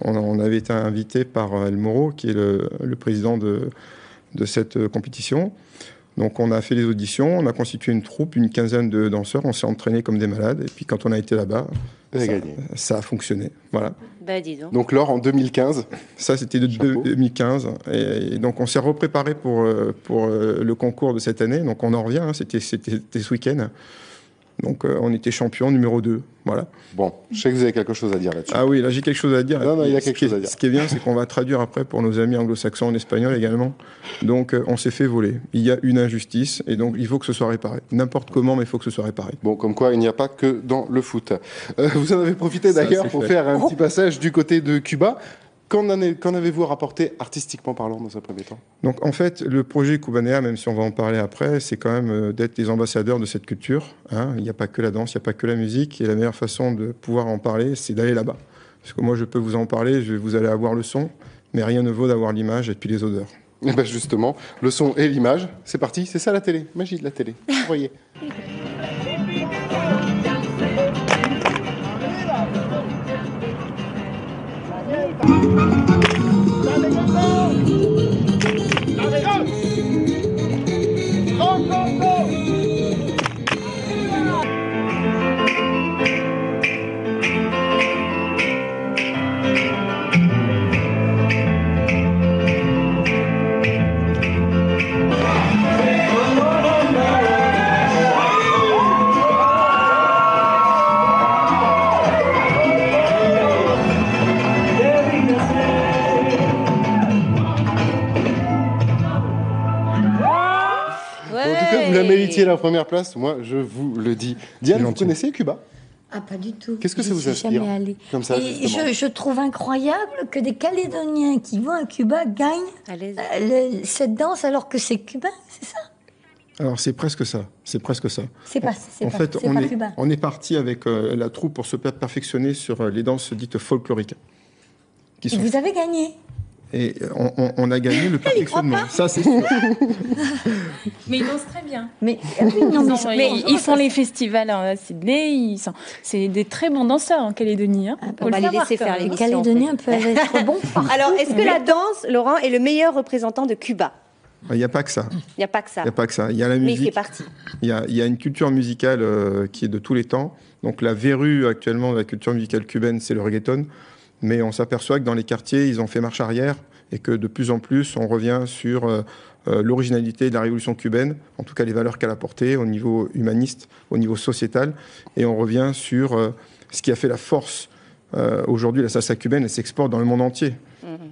on avait été invité par El Moro, qui est le président de cette compétition. Donc on a fait les auditions, on a constitué une troupe, une quinzaine de danseurs, on s'est entraînés comme des malades, et puis quand on a été là-bas, ça a fonctionné. Voilà. Dis donc. Donc Laure, en 2015. Ça, c'était de 2015. Et donc on s'est repréparé pour le concours de cette année. Donc on en revient, c'était ce week-end. Donc on était champion numéro 2. Voilà. Bon, je sais que vous avez quelque chose à dire là-dessus. Ah oui, là j'ai quelque chose à dire. Non, il y a quelque chose à dire. Ce qui est bien, c'est qu'on va traduire après pour nos amis anglo-saxons en espagnol également. Donc on s'est fait voler. Il y a une injustice et donc il faut que ce soit réparé. N'importe comment, mais il faut que ce soit réparé. Bon, comme quoi il n'y a pas que dans le foot. Vous en avez profité d'ailleurs pour faire un petit passage du côté de Cuba. Qu'en avez-vous rapporté artistiquement parlant dans un premier temps? Donc en fait, le projet Cubanea, même si on va en parler après, c'est quand même d'être les ambassadeurs de cette culture. Il n'y a pas que la danse, il n'y a pas que la musique. Et la meilleure façon de pouvoir en parler, c'est d'aller là-bas. Parce que moi, je peux vous en parler, vous allez avoir le son, mais rien ne vaut d'avoir l'image et puis les odeurs. Et bien justement, le son et l'image, c'est parti, c'est ça la télé, magie de la télé. Vous voyez. Vous la méritiez la première place, moi je vous le dis. Diane, vous connaissez Cuba? Ah, pas du tout. Qu'est-ce que ça vous inspire jamais allée. Comme ça, je trouve incroyable que des Calédoniens qui vont à Cuba gagnent cette danse alors que c'est cubain, c'est ça? Alors c'est presque ça, c'est presque ça. C'est pas cubain. On est parti avec la troupe pour se perfectionner sur les danses dites folkloriques. Vous avez gagné. Et on a gagné le perfectionnement. Ça, c'est sûr. Mais ils dansent très bien. Mais ils font les festivals à Sydney. C'est des très bons danseurs en Calédonie. Hein. On va les laisser faire les Calédoniens peuvent être bons. Alors, est-ce que la danse, Laurent, est le meilleur représentant de Cuba? Il n'y a pas que ça. Il n'y a pas que ça. Il n'y a pas que ça. Il y a la musique. Mais il fait partie. Il y a une culture musicale qui est de tous les temps. Donc la verrue actuellement de la culture musicale cubaine, c'est le reggaeton. Mais on s'aperçoit que dans les quartiers, ils ont fait marche arrière et que de plus en plus, on revient sur l'originalité de la révolution cubaine, en tout cas les valeurs qu'elle a portées au niveau humaniste, au niveau sociétal, et on revient sur ce qui a fait la force. Aujourd'hui, la salsa cubaine, elle s'exporte dans le monde entier.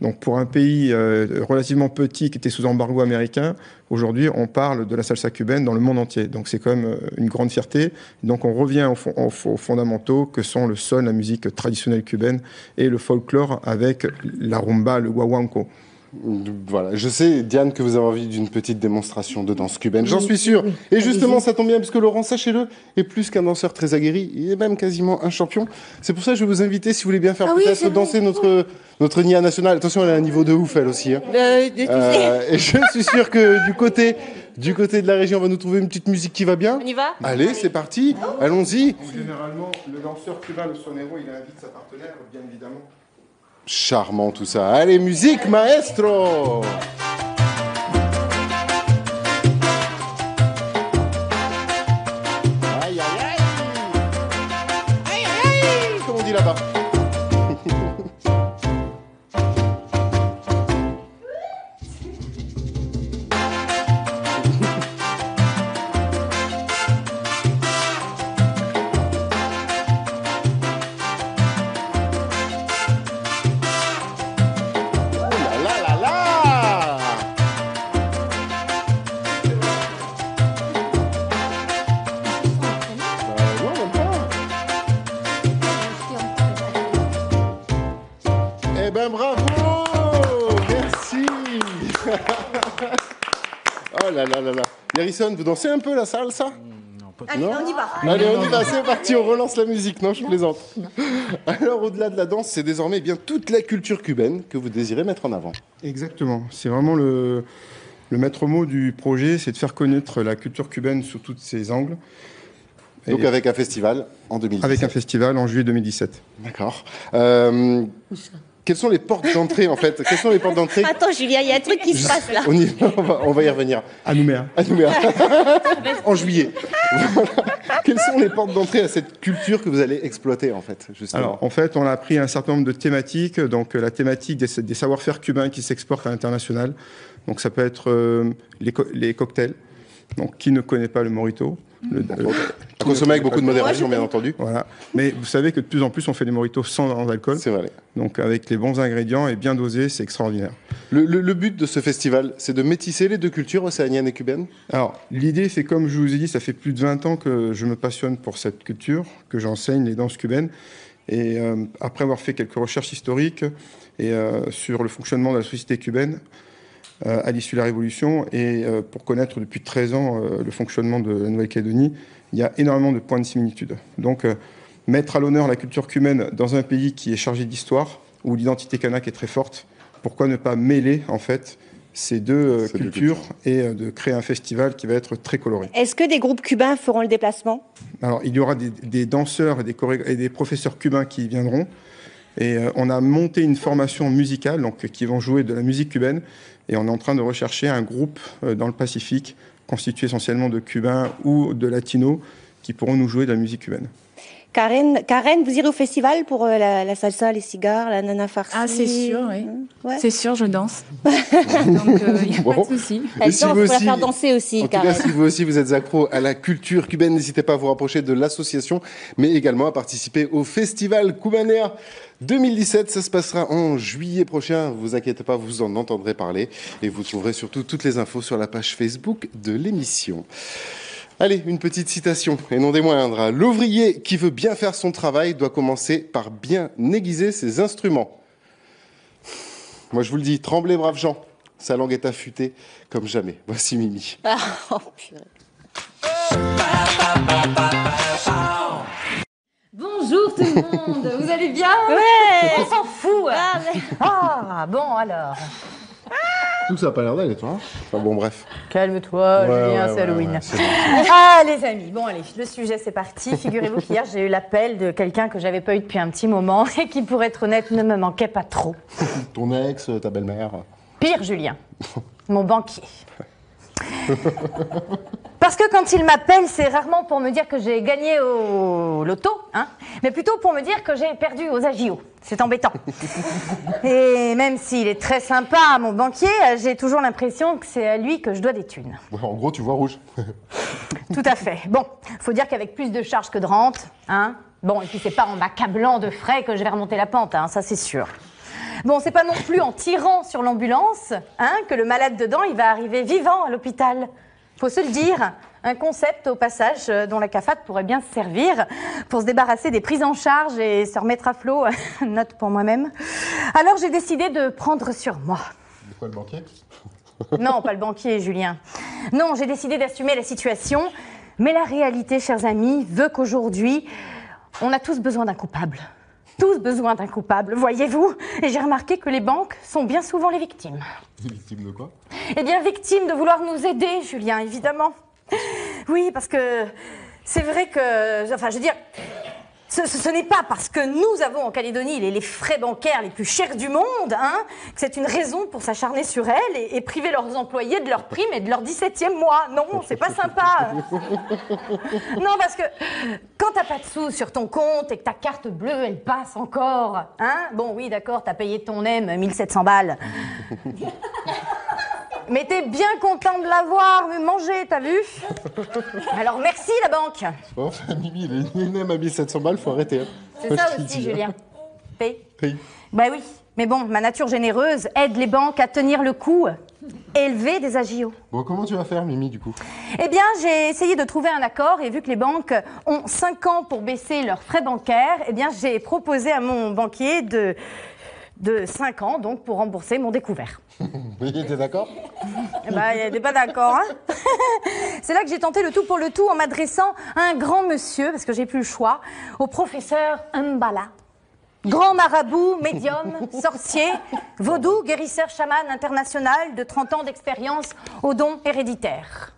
Donc pour un pays relativement petit qui était sous embargo américain, aujourd'hui on parle de la salsa cubaine dans le monde entier. Donc c'est quand même une grande fierté. Donc on revient aux fondamentaux que sont le son, la musique traditionnelle cubaine et le folklore avec la rumba, le guaguanco. Voilà, je sais, Diane, que vous avez envie d'une petite démonstration de danse cubaine, j'en suis sûr. Et justement, ça tombe bien, puisque Laurent, sachez-le, est plus qu'un danseur très aguerri, il est même quasiment un champion. C'est pour ça que je vais vous inviter, si vous voulez bien faire peut-être danser notre Nia nationale. Attention, elle a un niveau de ouf, elle aussi. Hein. Et je suis sûr que du côté de la région, on va nous trouver une petite musique qui va bien. On y va? Allez, c'est parti, allons-y. Généralement, le danseur cubain, le sonero, il invite sa partenaire, bien évidemment. Charmant tout ça. Allez, musique, maestro! Aïe, aïe, aïe! Aïe, aïe, aïe! Comme on dit là-bas. Eh ben bravo! Merci! Oh là là là là. Harrison, vous dansez un peu la salsa? Allez, on y va. Allez, on y va, c'est parti, on relance la musique. Non, je plaisante. Alors, au-delà de la danse, c'est désormais bien toute la culture cubaine que vous désirez mettre en avant. Exactement. C'est vraiment le maître mot du projet, c'est de faire connaître la culture cubaine sous tous ses angles. Donc avec un festival en 2017. Avec un festival en juillet 2017. D'accord. Quelles sont les portes d'entrée, en fait? Quelles sont les portes d'entrée? Attends, Julien, il y a un truc qui se passe là. On va y revenir. À Nouméa. En juillet. Voilà. Quelles sont les portes d'entrée à cette culture que vous allez exploiter, en fait, justement? Alors, en fait, on a pris un certain nombre de thématiques. Donc, la thématique des savoir-faire cubains qui s'exportent à l'international. Donc, ça peut être les cocktails. Donc, qui ne connaît pas le mojito? Consommer avec beaucoup de modération, bien entendu. Voilà. Mais vous savez que de plus en plus, on fait des mojitos sans alcool. C'est vrai. Donc, avec les bons ingrédients et bien dosés, c'est extraordinaire. Le but de ce festival, c'est de métisser les deux cultures océaniennes et cubaines? Alors, l'idée, c'est comme je vous ai dit, ça fait plus de 20 ans que je me passionne pour cette culture, que j'enseigne les danses cubaines. Et après avoir fait quelques recherches historiques et sur le fonctionnement de la société cubaine, à l'issue de la Révolution, et pour connaître depuis 13 ans le fonctionnement de la Nouvelle-Calédonie, il y a énormément de points de similitude. Donc, mettre à l'honneur la culture cubaine dans un pays qui est chargé d'histoire, où l'identité kanak est très forte, pourquoi ne pas mêler, en fait, ces deux cultures et de créer un festival qui va être très coloré. Est-ce que des groupes cubains feront le déplacement? Alors, il y aura des danseurs et des professeurs cubains qui viendront. Et on a monté une formation musicale, donc, qui vont jouer de la musique cubaine. Et on est en train de rechercher un groupe dans le Pacifique, constitué essentiellement de Cubains ou de Latinos, qui pourront nous jouer de la musique cubaine. Karen, vous irez au festival pour la salsa, les cigares, la nana farcie? Ah, c'est sûr, oui. Ouais. C'est sûr, je danse. Donc, il n'y a pas de souci. Elle danse, faut la faire danser aussi, en Karen. tout cas, si vous aussi vous êtes accro à la culture cubaine, n'hésitez pas à vous rapprocher de l'association, mais également à participer au festival Cubanea 2017. Ça se passera en juillet prochain. Vous inquiétez pas, vous en entendrez parler. Et vous trouverez surtout toutes les infos sur la page Facebook de l'émission. Allez, une petite citation, et non des moindres. L'ouvrier qui veut bien faire son travail doit commencer par bien aiguiser ses instruments. Moi, je vous le dis, tremblez, braves gens. Sa langue est affûtée comme jamais. Voici Mimi. Ah, oh, purée. Bonjour tout le monde, vous allez bien? Ouais. On s'en fout. Ah, bon alors. Tout ça n'a pas l'air d'aller, toi. Enfin bon, bref. Calme-toi, Julien, c'est Halloween. C'est bon. Ah, les amis, bon allez, le sujet c'est parti. Figurez-vous qu'hier j'ai eu l'appel de quelqu'un que j'avais pas eu depuis un petit moment et qui, pour être honnête, ne me manquait pas trop. Ton ex, ta belle-mère. Pire, Julien, mon banquier. Parce que quand il m'appelle, c'est rarement pour me dire que j'ai gagné au loto, hein, mais plutôt pour me dire que j'ai perdu aux agios. C'est embêtant. Et même s'il est très sympa, mon banquier, j'ai toujours l'impression que c'est à lui que je dois des thunes. Ouais, en gros, tu vois rouge. Tout à fait. Bon, faut dire qu'avec plus de charges que de rentes, hein. Bon, et puis c'est pas en m'accablant de frais que je vais remonter la pente, hein, ça c'est sûr. Bon, c'est pas non plus en tirant sur l'ambulance, hein, que le malade dedans, il va arriver vivant à l'hôpital. Faut se le dire, un concept au passage dont la CAFAT pourrait bien se servir pour se débarrasser des prises en charge et se remettre à flot. Note pour moi-même. Alors j'ai décidé de prendre sur moi. De quoi, le banquier? Non, pas le banquier, Julien. Non, j'ai décidé d'assumer la situation. Mais la réalité, chers amis, veut qu'aujourd'hui, on a tous besoin d'un coupable. Tous besoin d'un coupable, voyez-vous. Et j'ai remarqué que les banques sont bien souvent les victimes. Les victimes de quoi? Eh bien, victimes de vouloir nous aider, Julien, évidemment. Oui, parce que c'est vrai que... Enfin, je veux dire... Ce n'est pas parce que nous avons en Calédonie les frais bancaires les plus chers du monde, hein, que c'est une raison pour s'acharner sur elles et priver leurs employés de leur prime et de leur 17e mois. Non, c'est pas sympa. Non, parce que quand t'as pas de sous sur ton compte et que ta carte bleue, elle passe encore, hein, bon, oui, d'accord, t'as payé ton M 1700 balles. Mais t'es bien content de l'avoir mangé, t'as vu? Alors merci la banque. Oh, Mimi, les NM à 1700 balles, faut arrêter. Hein. C'est ça aussi, Julien. Paye. Bah oui, mais bon, ma nature généreuse aide les banques à tenir le coup, élever des agios. Bon, comment tu vas faire, Mimi, du coup? Eh bien, j'ai essayé de trouver un accord et vu que les banques ont 5 ans pour baisser leurs frais bancaires, eh bien, j'ai proposé à mon banquier de 5 ans, donc, pour rembourser mon découvert. Oui, t'es d'accord? Bah, il n'était pas d'accord, hein. C'est là que j'ai tenté le tout pour le tout en m'adressant à un grand monsieur, parce que j'ai plus le choix, au professeur Mbala. Grand marabout, médium, sorcier, vaudou, guérisseur chaman international de 30 ans d'expérience aux dons héréditaires.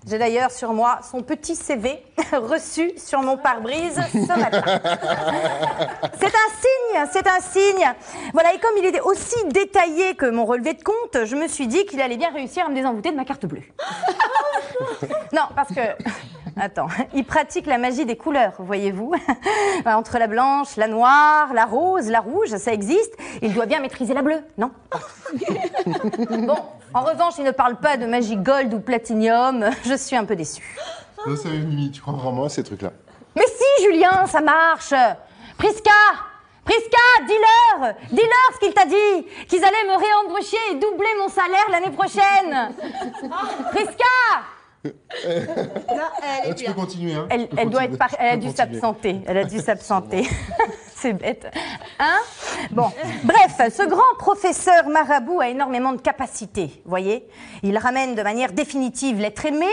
J'ai d'ailleurs sur moi son petit CV reçu sur mon pare-brise ce matin. C'est un signe. Voilà, et comme il était aussi détaillé que mon relevé de compte, je me suis dit qu'il allait bien réussir à me désenvoûter de ma carte bleue. Non, parce que... Attends, il pratique la magie des couleurs, voyez-vous. Entre la blanche, la noire, la rose, la rouge, ça existe. Il doit bien maîtriser la bleue, non? Bon, en revanche, il ne parle pas de magie gold ou platinium. Je suis un peu déçue. Non, ça, Mimi, tu crois vraiment à ces trucs-là? Mais si, Julien, ça marche. Priska, dis-leur ce qu'il t'a dit, qu'ils allaient me réembaucher et doubler mon salaire l'année prochaine. Priska! Non, tu peux continuer. Hein. Elle doit être elle a dû s'absenter. Elle a dû s'absenter. C'est bête. Hein? Bon. Bref, ce grand professeur marabout a énormément de capacités, voyez. Il ramène de manière définitive l'être aimé.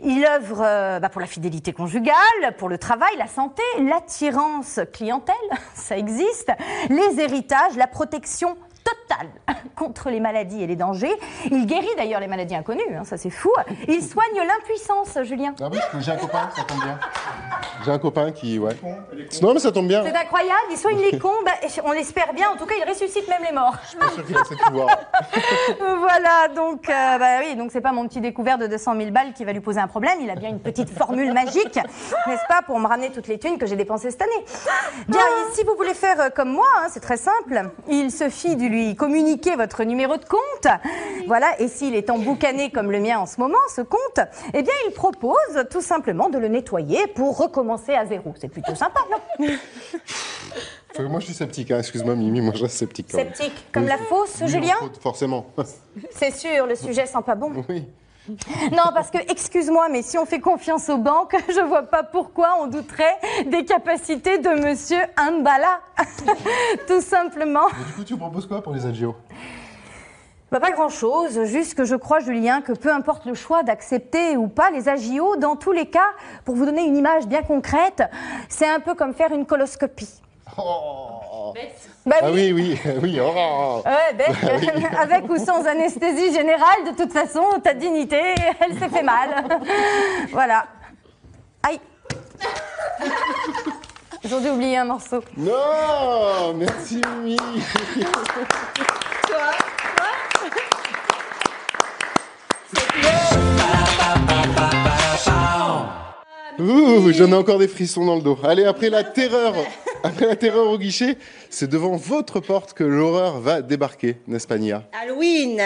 Il œuvre pour la fidélité conjugale, pour le travail, la santé, l'attirance clientèle, ça existe, les héritages, la protection totale contre les maladies et les dangers. Il guérit d'ailleurs les maladies inconnues, hein, ça c'est fou. Il soigne l'impuissance, Julien. Ah oui, j'ai un copain, ça tombe bien. J'ai un copain qui, ouais. Non, mais ça tombe bien. C'est incroyable, il soigne les cons, on l'espère bien, en tout cas il ressuscite même les morts. Je suis pas sûr qu'il a ce pouvoir. Voilà, donc, oui, donc c'est pas mon petit découvert de 200 000 balles qui va lui poser un problème, il a bien une petite formule magique, n'est-ce pas, pour me ramener toutes les thunes que j'ai dépensées cette année. Bien, et si vous voulez faire comme moi, hein, c'est très simple, il suffit de lui communiquer votre numéro de compte, voilà, et s'il est emboucané comme le mien en ce moment, ce compte, eh bien il propose tout simplement de le nettoyer pour recommencer à zéro. C'est plutôt sympa, non? Moi je suis sceptique, hein. Excuse-moi Mimi, moi je reste sceptique. Sceptique, comme la fausse, oui, Julien? Forcément. C'est sûr, le sujet sent pas bon. Oui. Non, parce que, excuse-moi, mais si on fait confiance aux banques, je vois pas pourquoi on douterait des capacités de monsieur Mbala. Tout simplement. Mais du coup, tu proposes quoi pour les agios? Bah, pas grand-chose, juste que je crois, Julien, que peu importe le choix d'accepter ou pas les AJO, dans tous les cas, pour vous donner une image bien concrète, c'est un peu comme faire une coloscopie. Oh. Bah ah oui, oui, oui. Oh. Ouais, bête. Oui. Avec ou sans anesthésie générale, de toute façon, ta dignité, elle s'est fait mal. Voilà. Aïe. Ils ont dû oublier un morceau. Non, merci Mimi. Ouh, j'en ai encore des frissons dans le dos. Allez, après la terreur au guichet, c'est devant votre porte que l'horreur va débarquer, n'est-ce pas Nia? Halloween,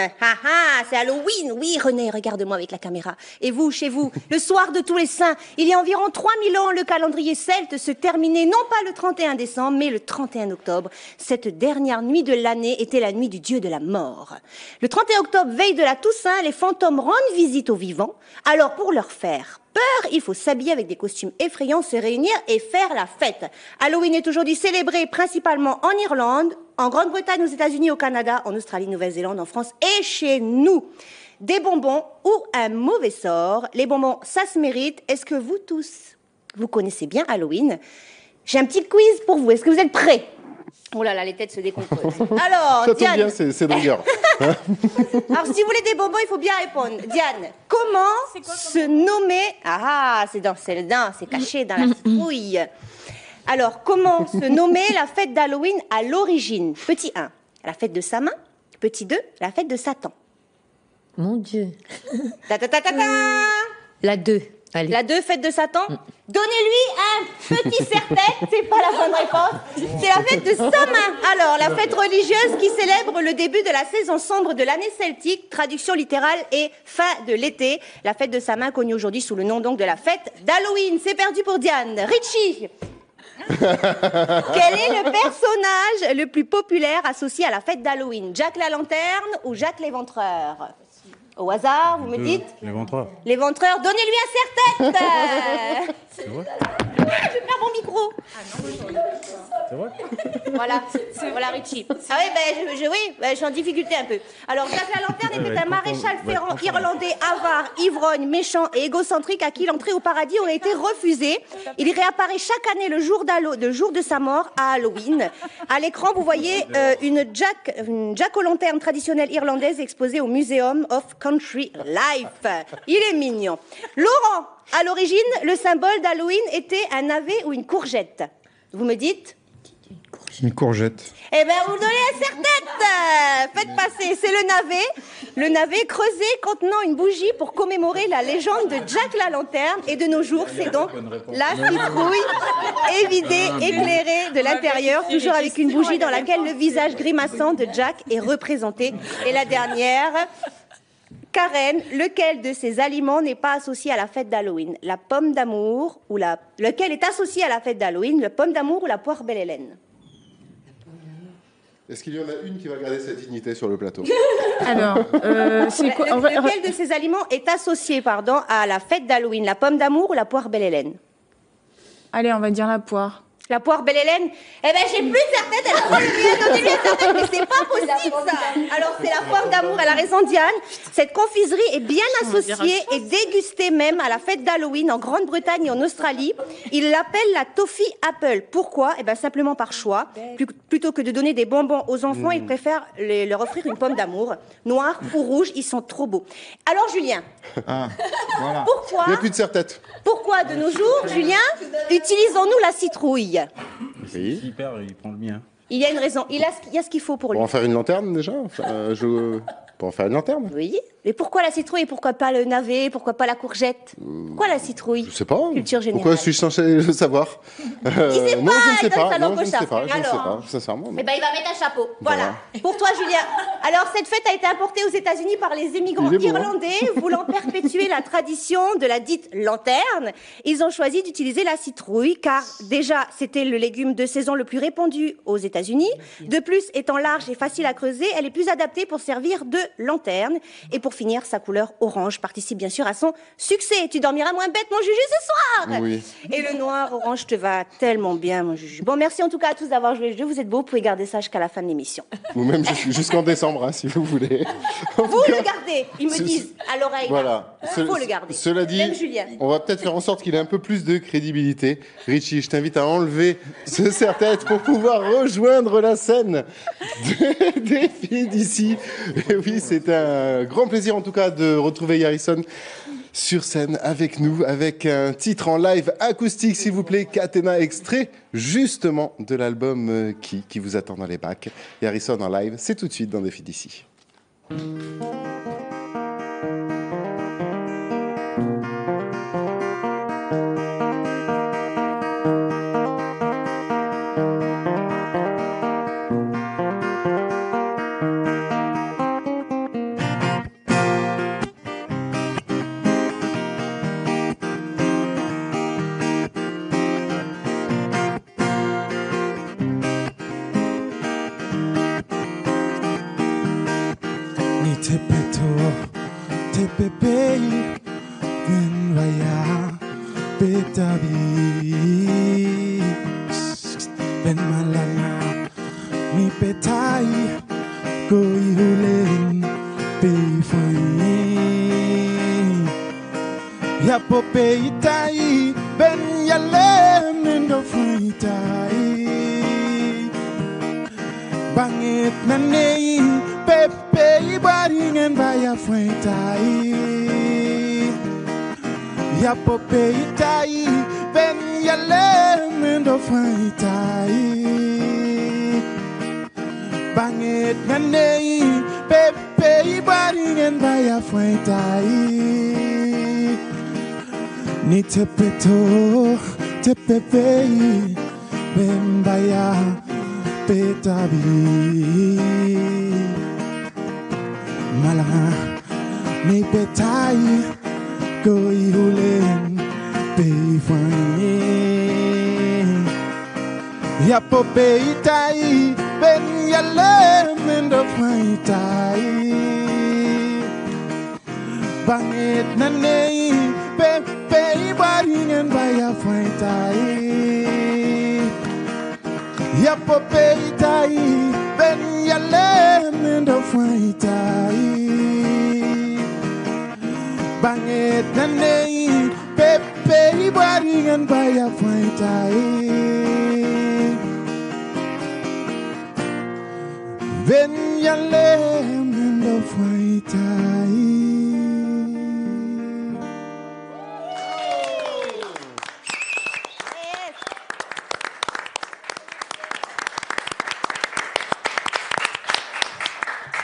c'est Halloween. Oui, René, regarde-moi avec la caméra. Et vous, chez vous, le soir de tous les saints, il y a environ 3000 ans, le calendrier celte se terminait non pas le 31 décembre, mais le 31 octobre. Cette dernière nuit de l'année était la nuit du dieu de la mort. Le 31 octobre, veille de la Toussaint, les fantômes rendent visite aux vivants. Alors, pour leur faire peur, il faut s'habiller avec des costumes effrayants, se réunir et faire la fête. Halloween est aujourd'hui célébré principalement en Irlande, en Grande-Bretagne, aux États-Unis, au Canada, en Australie, Nouvelle-Zélande, en France et chez nous. Des bonbons ou un mauvais sort. Les bonbons, ça se mérite. Est-ce que vous tous, vous connaissez bien Halloween? J'ai un petit quiz pour vous. Est-ce que vous êtes prêts? Oh là là, les têtes se décomposent. Alors, ça tombe Diane. bien, c'est de rigueur. Alors, si vous voulez des bonbons, il faut bien répondre. Diane, comment se nommer... Ah, c'est c'est caché dans la citrouille. Alors, comment se nommer la fête d'Halloween à l'origine? Petit 1, la fête de Samin. Petit 2, la fête de Satan. Mon Dieu. La 2. Allez. La 2, fête de Satan. Donnez-lui un petit serre-tête, c'est pas la bonne réponse. C'est la fête de Samin. Alors, la fête religieuse qui célèbre le début de la saison sombre de l'année celtique, traduction littérale et fin de l'été. La fête de Samin connue aujourd'hui sous le nom donc de la fête d'Halloween. C'est perdu pour Diane. Richie. Quel est le personnage le plus populaire associé à la fête d'Halloween? Jack la lanterne ou Jack l'éventreur? Au hasard, vous me dites? L'éventreur. L'éventreur, donnez-lui un serre-tête. C'est vrai? Je perds mon micro. C'est vrai? Voilà Richie. Ah oui, je suis en difficulté un peu. Alors, Jack la lanterne était un maréchal ferrant irlandais avare, ivrogne, méchant et égocentrique à qui l'entrée au paradis aurait été refusée. Il réapparaît chaque année le jour de sa mort à Halloween. À l'écran, vous voyez une jack-o'-lanterne traditionnelle irlandaise exposée au Museum of Country Life. Il est mignon. Laurent, à l'origine, le symbole d'Halloween était un navet ou une courgette. Vous me dites? Une courgette. Eh bien, vous donnez un serre-tête. Faites passer, c'est le navet. Le navet creusé contenant une bougie pour commémorer la légende de Jack la lanterne. Et de nos jours, c'est donc la citrouille évidée, éclairée de l'intérieur, toujours avec une bougie dans laquelle le visage grimaçant de Jack est représenté. Et la dernière... Karen, lequel de ces aliments n'est pas associé à la fête d'Halloween? La pomme d'amour ou lequel est associé à la fête d'Halloween? La pomme d'amour ou la poire belle Hélène? Est-ce qu'il y en a une qui va garder sa dignité sur le plateau? Alors, c'est quoi lequel de ces aliments est associé, à la fête d'Halloween? La pomme d'amour ou la poire belle Hélène? Allez, on va dire la poire. La poire belle Hélène? Eh ben, j'ai plus de serre-tête, elle a pas donné un serre-tête, mais c'est pas possible, ça! Alors, c'est la poire d'amour, elle a raison, Diane. Cette confiserie est bien associée et dégustée même à la fête d'Halloween en Grande-Bretagne et en Australie. Ils l'appellent la toffee apple. Pourquoi? Eh ben, simplement par choix. Plutôt que de donner des bonbons aux enfants, ils préfèrent leur offrir une pomme d'amour. Noire ou rouge, ils sont trop beaux. Alors, Julien. Voilà. Pourquoi? Il n'y a plus de serre-tête. Pourquoi, de nos jours, Julien, utilisons-nous la citrouille? Oui. S'il perd, il prend le mien. Il y a une raison. Il y a ce qu'il faut pour lui. Pour en faire une lanterne déjà Pour en faire une lanterne? Oui. Mais pourquoi la citrouille? Pourquoi pas le navet? Pourquoi pas la courgette? Pourquoi la citrouille? Je sais pas. Culture générale. Pourquoi suis-je censé le savoir? Il sait Non, je ne sais pas. Non, Non, je ne sais pas. Je ne sais pas, sincèrement. Eh ben, il va mettre un chapeau. Voilà. Pour toi, Julien. Alors, cette fête a été importée aux États-Unis par les immigrants irlandais voulant perpétuer la tradition de la dite lanterne. Ils ont choisi d'utiliser la citrouille car déjà, c'était le légume de saison le plus répandu aux États-Unis. De plus, étant large et facile à creuser, elle est plus adaptée pour servir de lanterne. Et pour pour finir, sa couleur orange participe bien sûr à son succès. Tu dormiras moins bête, mon Juju, ce soir. Oui. Et le noir orange te va tellement bien, mon Juju. Bon, merci en tout cas à tous d'avoir joué le jeu. Vous êtes beaux, vous pouvez garder ça jusqu'à la fin de l'émission. Ou même jusqu'en décembre, hein, si vous voulez. Vous le gardez. Ils me disent à l'oreille. Voilà. Faut le garder. Cela dit, Même Julien. on va peut-être faire en sorte qu'il ait un peu plus de crédibilité. Richie, je t'invite à enlever ce serre-tête pour pouvoir rejoindre la scène des filles d'ici. Et oui, c'est un grand plaisir en tout cas de retrouver Harrison sur scène avec nous, avec un titre en live acoustique, s'il vous plaît, Catena, extrait justement de l'album qui vous attend dans les bacs. Et Harrison en live, c'est tout de suite dans Des filles d'ici.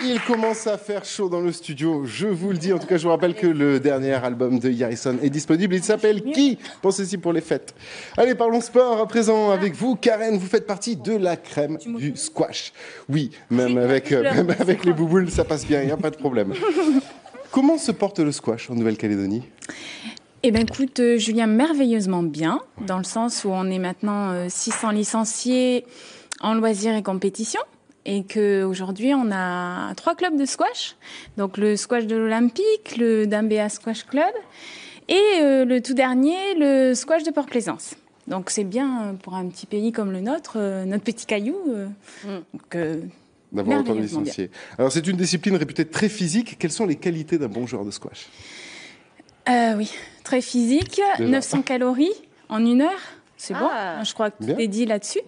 Il commence à faire chaud dans le studio, je vous le dis. En tout cas, je vous rappelle que le dernier album de Harrison est disponible. Il s'appelle Qui ? Pensez-y pour les fêtes. Allez, parlons sport à présent avec vous. Karen, vous faites partie de la crème du squash. Oui, même avec les bouboules, ça passe bien, il n'y a pas de problème. Comment se porte le squash en Nouvelle-Calédonie ? Eh bien, écoute, Julien, merveilleusement bien, dans le sens où on est maintenant 600 licenciés en loisirs et compétitions. Et qu'aujourd'hui, on a 3 clubs de squash. Donc, le squash de l'Olympique, le Dambéa Squash Club et le tout dernier, le squash de Port-Plaisance. Donc, c'est bien pour un petit pays comme le nôtre, notre petit caillou, d'avoir autant de licenciés. Alors, c'est une discipline réputée très physique. Quelles sont les qualités d'un bon joueur de squash ? Oui, très physique, déjà. 900 calories en 1 heure. C'est bon, je crois que tout est dit là-dessus.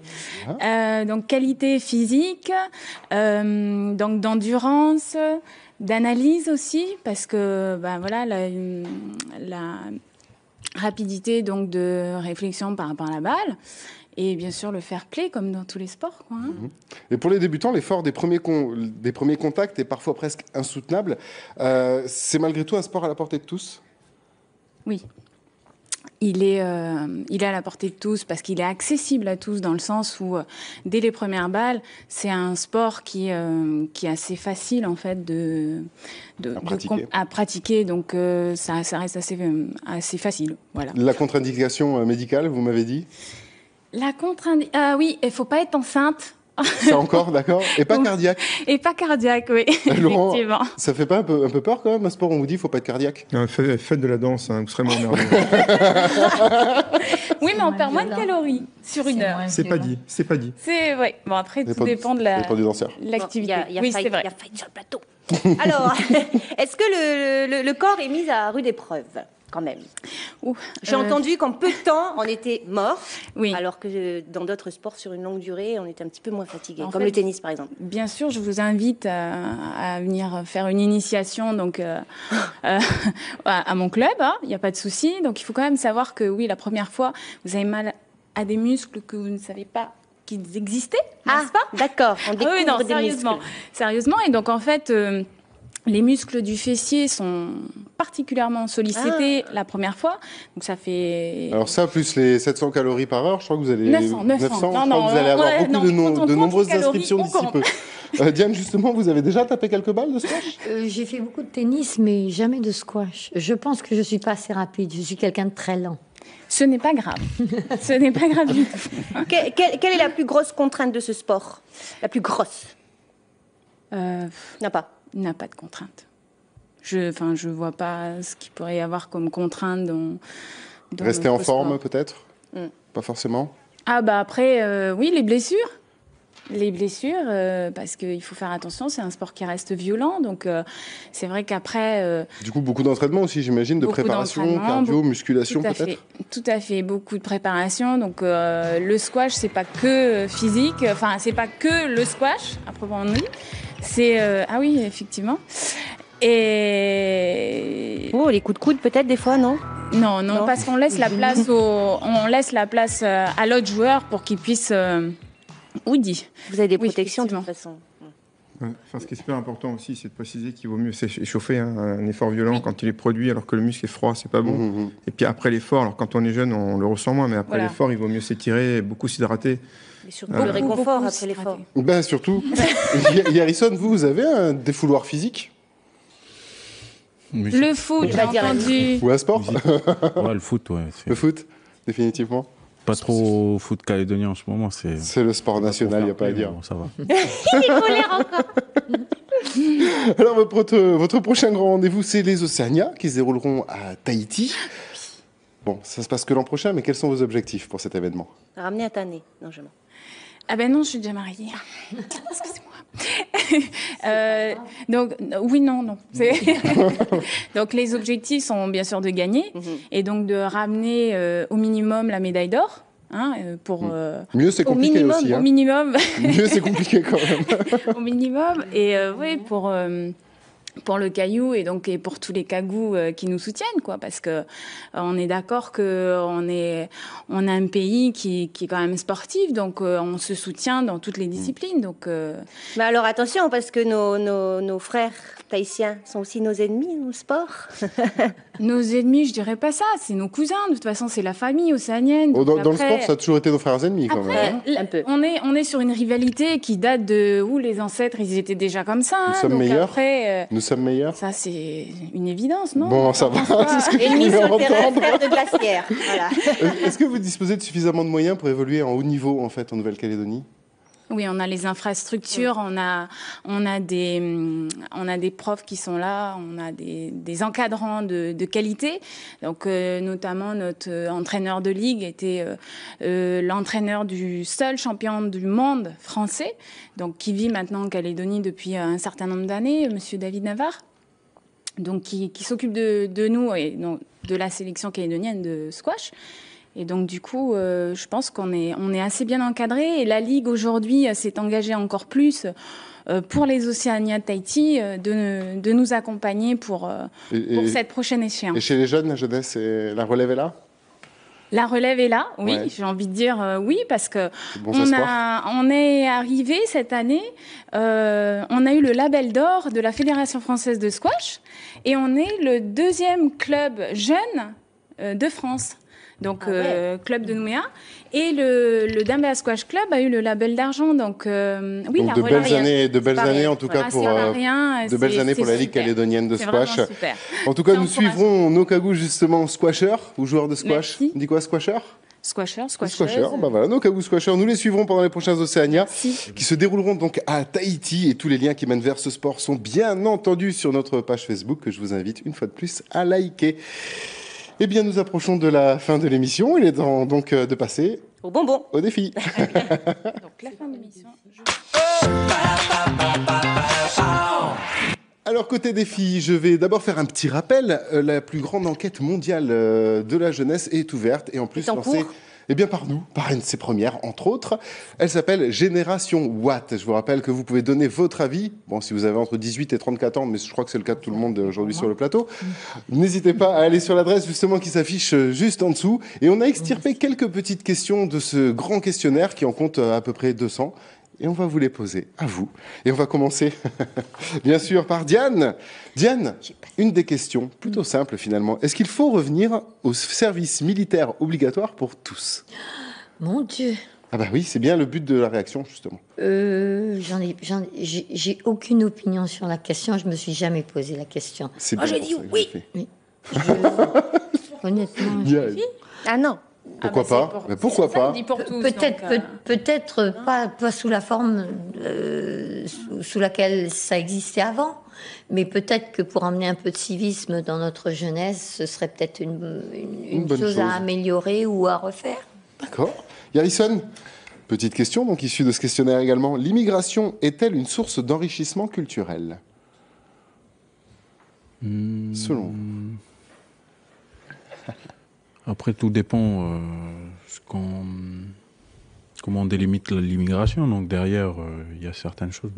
Donc, qualité physique, donc d'endurance, d'analyse aussi, parce que voilà, la rapidité donc de réflexion par rapport à la balle, et bien sûr le fair play, comme dans tous les sports, quoi, hein. Et pour les débutants, l'effort des premiers contacts est parfois presque insoutenable. C'est malgré tout un sport à la portée de tous ? Oui. Il est à la portée de tous parce qu'il est accessible à tous dans le sens où, dès les premières balles, c'est un sport qui est assez facile en fait à pratiquer. Donc ça reste assez facile. Voilà. La contre-indication médicale, vous m'avez dit ? Oui, il faut pas être enceinte Ça encore, d'accord. Et pas cardiaque. Et pas cardiaque, oui. Laurent, effectivement. ça fait pas un peu peur quand même, un sport où on vous dit qu'il faut pas être cardiaque? Non, faites de la danse, hein, vous serez moins emmerdé. Oui, mais on perd moins de calories sur une heure. C'est pas dit, c'est pas dit. C'est vrai. Bon, après, tout dépend de l'activité. Oui, c'est vrai. Il y a fight sur le plateau. Alors, est-ce que le corps est mis à rude épreuve quand même? J'ai entendu qu'en peu de temps, on était mort, alors que dans d'autres sports, sur une longue durée, on était un petit peu moins fatigué, comme le tennis par exemple. Bien sûr, je vous invite à venir faire une initiation donc, à mon club, il n'y a pas de souci. Donc il faut quand même savoir que oui, la première fois, vous avez mal à des muscles que vous ne savez pas qu'ils existaient, n'est-ce pas? D'accord, on découvre des sérieusement. muscles. Sérieusement, et donc en fait... les muscles du fessier sont particulièrement sollicités la première fois, donc ça fait... Alors ça, plus les 700 calories par heure, je crois que vous allez... 900. Je crois que vous allez avoir beaucoup de nombreuses inscriptions d'ici peu. Diane, justement, vous avez déjà tapé quelques balles de squash? J'ai fait beaucoup de tennis, mais jamais de squash. Je pense que je suis pas assez rapide. Je suis quelqu'un de très lent. Ce n'est pas grave. Ce n'est pas grave du tout. Quelle est la plus grosse contrainte de ce sport? La plus grosse? N'a pas de contrainte. Je vois pas ce qu'il pourrait y avoir comme contrainte dans Rester en forme, sport. peut-être? Pas forcément? Ah bah après, oui, les blessures. Les blessures, parce qu'il faut faire attention, c'est un sport qui reste violent, donc c'est vrai qu'après... Du coup, beaucoup d'entraînement aussi, j'imagine, de préparation, cardio, musculation peut-être? Tout à fait, beaucoup de préparation. Donc le squash, c'est pas que physique, enfin c'est pas que le squash, à proprement dit. C'est ah oui, effectivement. Et les coups de coude peut-être des fois, non? Non, parce qu'on laisse la place à l'autre joueur pour qu'il puisse Woody. Vous avez des protections de toute façon. Ce qui est super important aussi, c'est de préciser qu'il vaut mieux échauffer un effort violent quand il est produit, alors que le muscle est froid, c'est pas bon. Et puis après l'effort, alors quand on est jeune, on le ressent moins, mais après l'effort, il vaut mieux s'étirer, beaucoup s'hydrater. Et surtout le réconfort après l'effort. Ben surtout. Yarison, vous avez un défouloir physique? Le foot, j'ai entendu. Ou un sport? Ouais, le foot, ouais. Le foot, définitivement. Pas trop foot calédonien en ce moment. C'est le sport national, il n'y a pas à dire. Bon, ça va. Il est colère encore. Alors, votre prochain grand rendez-vous, c'est les Océania, qui se dérouleront à Tahiti. Bon, ça se passe que l'an prochain, mais quels sont vos objectifs pour cet événement? Ramener à Tané. Non, je mens. Ah ben non, je suis déjà mariée. Excusez-moi. Donc, oui, non. Donc, les objectifs sont bien sûr de gagner et donc de ramener au minimum la médaille d'or. Mieux, c'est compliqué aussi. Au minimum. Mieux, c'est compliqué quand même. Au minimum. Et oui, pour le caillou et pour tous les cagous qui nous soutiennent, quoi, parce que on est d'accord que on a un pays qui est quand même sportif, donc on se soutient dans toutes les disciplines, donc. Mais alors attention, parce que nos frères tahitiens sont aussi nos ennemis au sport. Nos ennemis, je dirais pas ça, c'est nos cousins. De toute façon, c'est la famille océanienne. Dans le sport, ça a toujours été nos frères ennemis, quand même. Un peu. On est sur une rivalité qui date de où les ancêtres, ils étaient déjà comme ça. Nous sommes meilleurs. Après, nous sommes meilleurs. Ça, c'est une évidence, non? Bon, ça va. C'est ce que ennemis sur le terrain, frères de glacière. Voilà. Est-ce que vous disposez de suffisamment de moyens pour évoluer en haut niveau, en fait, en Nouvelle-Calédonie? Oui, on a les infrastructures, on a des profs qui sont là, on a des encadrants de qualité. Donc, notamment, notre entraîneur de ligue était l'entraîneur du seul champion du monde français, donc qui vit maintenant en Calédonie depuis un certain nombre d'années, Monsieur David Navarre, donc qui s'occupe de nous et donc, de la sélection calédonienne de squash. Et donc, du coup, je pense qu'on est assez bien encadré. Et la Ligue, aujourd'hui, s'est engagée encore plus pour les Océania de Tahiti de nous accompagner pour cette prochaine échéance. Et chez les jeunes, la jeunesse, la relève est là? La relève est là, oui. Ouais. J'ai envie de dire oui, parce que on est arrivé cette année, on a eu le label d'or de la Fédération française de squash et on est le deuxième club jeune de France. Donc, club de Nouméa. Et le Dambéa Squash Club a eu le label d'argent. Donc, oui, donc de belles années, en tout cas, pour la Ligue calédonienne de squash. Super. En tout cas, nous suivrons nos cagous, justement, squasheurs ou joueurs de squash. Merci. On dit quoi, squasheurs? Squashers, Squashers, bah voilà, nos Kabu Squashers, nous les suivrons pendant les prochains Océania, qui se dérouleront donc à Tahiti, et tous les liens qui mènent vers ce sport sont bien entendus sur notre page Facebook, que je vous invite une fois de plus à liker. Eh bien, nous approchons de la fin de l'émission, il est temps donc de passer au bonbon, au défi. Donc la fin de l'émission. Alors, côté défi, je vais d'abord faire un petit rappel. La plus grande enquête mondiale de la jeunesse est ouverte et en plus lancée par nous, par NC Première, entre autres. Elle s'appelle Génération Watt. Je vous rappelle que vous pouvez donner votre avis. Bon, si vous avez entre 18 et 34 ans, mais je crois que c'est le cas de tout le monde aujourd'hui sur le plateau. N'hésitez pas à aller sur l'adresse justement qui s'affiche juste en dessous. Et on a extirpé quelques petites questions de ce grand questionnaire qui en compte à peu près 200. Et on va vous les poser à vous. Et on va commencer, bien sûr, par Diane. Diane, une des questions plutôt simple finalement. Est-ce qu'il faut revenir au service militaire obligatoire pour tous ? Mon Dieu. Ah bah oui, c'est bien le but de la réaction, justement. J'ai aucune opinion sur la question. Je me suis jamais posé la question. Moi, j'ai dit oui. Honnêtement, ah non. Pourquoi pas ? Mais pourquoi pas ? Peut-être pas sous la forme sous laquelle ça existait avant, mais peut-être que pour amener un peu de civisme dans notre jeunesse, ce serait peut-être une chose à améliorer ou à refaire. D'accord. Yarison, petite question, donc issue de ce questionnaire également. L'immigration est-elle une source d'enrichissement culturel ? Selon vous. Après, tout dépend comment on délimite l'immigration. Donc derrière, il y a certaines choses.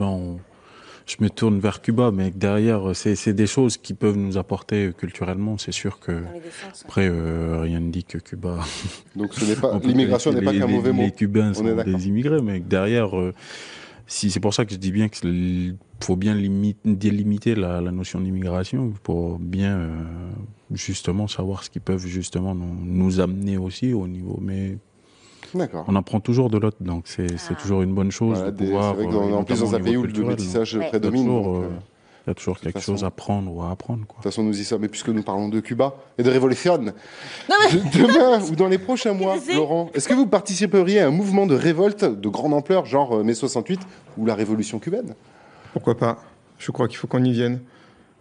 Je me tourne vers Cuba, mais derrière, c'est des choses qui peuvent nous apporter culturellement. C'est sûr que après, rien ne dit que Cuba. Donc ce n'est pas l'immigration n'est pas qu'un mauvais mot. Les Cubains sont des immigrés, mais derrière, c'est pour ça que je dis bien qu'il faut bien délimiter la notion d'immigration pour bien justement savoir ce qu'ils peuvent justement nous amener aussi au niveau. Mais on apprend toujours de l'autre, donc c'est toujours une bonne chose de pouvoir. C'est vrai en plus dans un pays où le métissage prédomine. Il y a toujours quelque chose à apprendre ou à apprendre. De toute façon, nous y sommes. Mais puisque nous parlons de Cuba et de révolution, demain ou dans les prochains mois, Laurent, est-ce que vous participeriez à un mouvement de révolte de grande ampleur, genre mai 68 ou la révolution cubaine ? Pourquoi pas ? Je crois qu'il faut qu'on y vienne.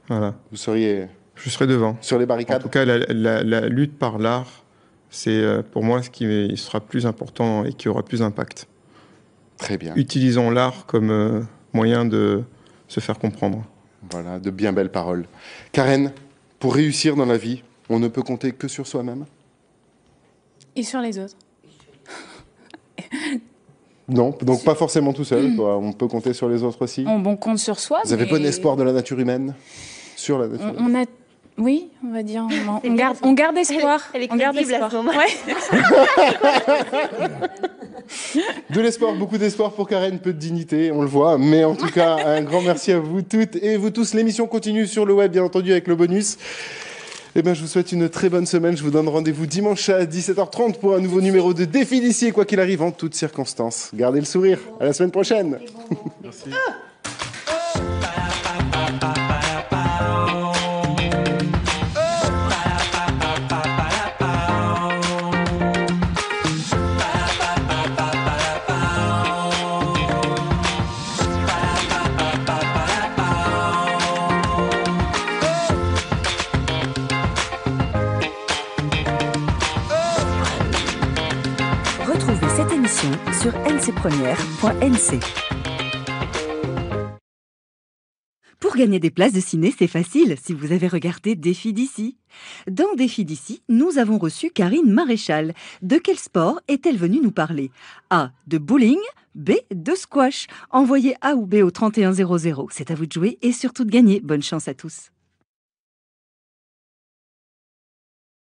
Voilà. Vous seriez... Je serai devant. Sur les barricades ? En tout cas, la lutte par l'art, c'est pour moi ce qui sera plus important et qui aura plus d'impact. Très bien. Utilisons l'art comme moyen de se faire comprendre. Voilà, de bien belles paroles. Karen, pour réussir dans la vie, on ne peut compter que sur soi-même ? Et sur les autres. Non, donc pas forcément tout seul, quoi. On peut compter sur les autres aussi. On compte sur soi. Vous avez bon espoir de la nature humaine ? Sur la nature humaine. Oui, on va dire. On garde espoir. Elle est crédible à ce moment. De l'espoir, beaucoup d'espoir pour Karen, peu de dignité, on le voit. Mais en tout cas, un grand merci à vous toutes et vous tous. L'émission continue sur le web, bien entendu, avec le bonus. Eh bien, je vous souhaite une très bonne semaine. Je vous donne rendez-vous dimanche à 17h30 pour un nouveau numéro de Défi d'ici, quoi qu'il arrive, en toutes circonstances. Gardez le sourire. À la semaine prochaine. Merci. Retrouvez cette émission sur ncpremière.nc. Pour gagner des places de ciné, c'est facile si vous avez regardé Défi d'ici. Dans Défi d'ici, nous avons reçu Karine Maréchal. De quel sport est-elle venue nous parler ? A. De bowling, B. De squash. Envoyez A ou B au 3100. C'est à vous de jouer et surtout de gagner. Bonne chance à tous.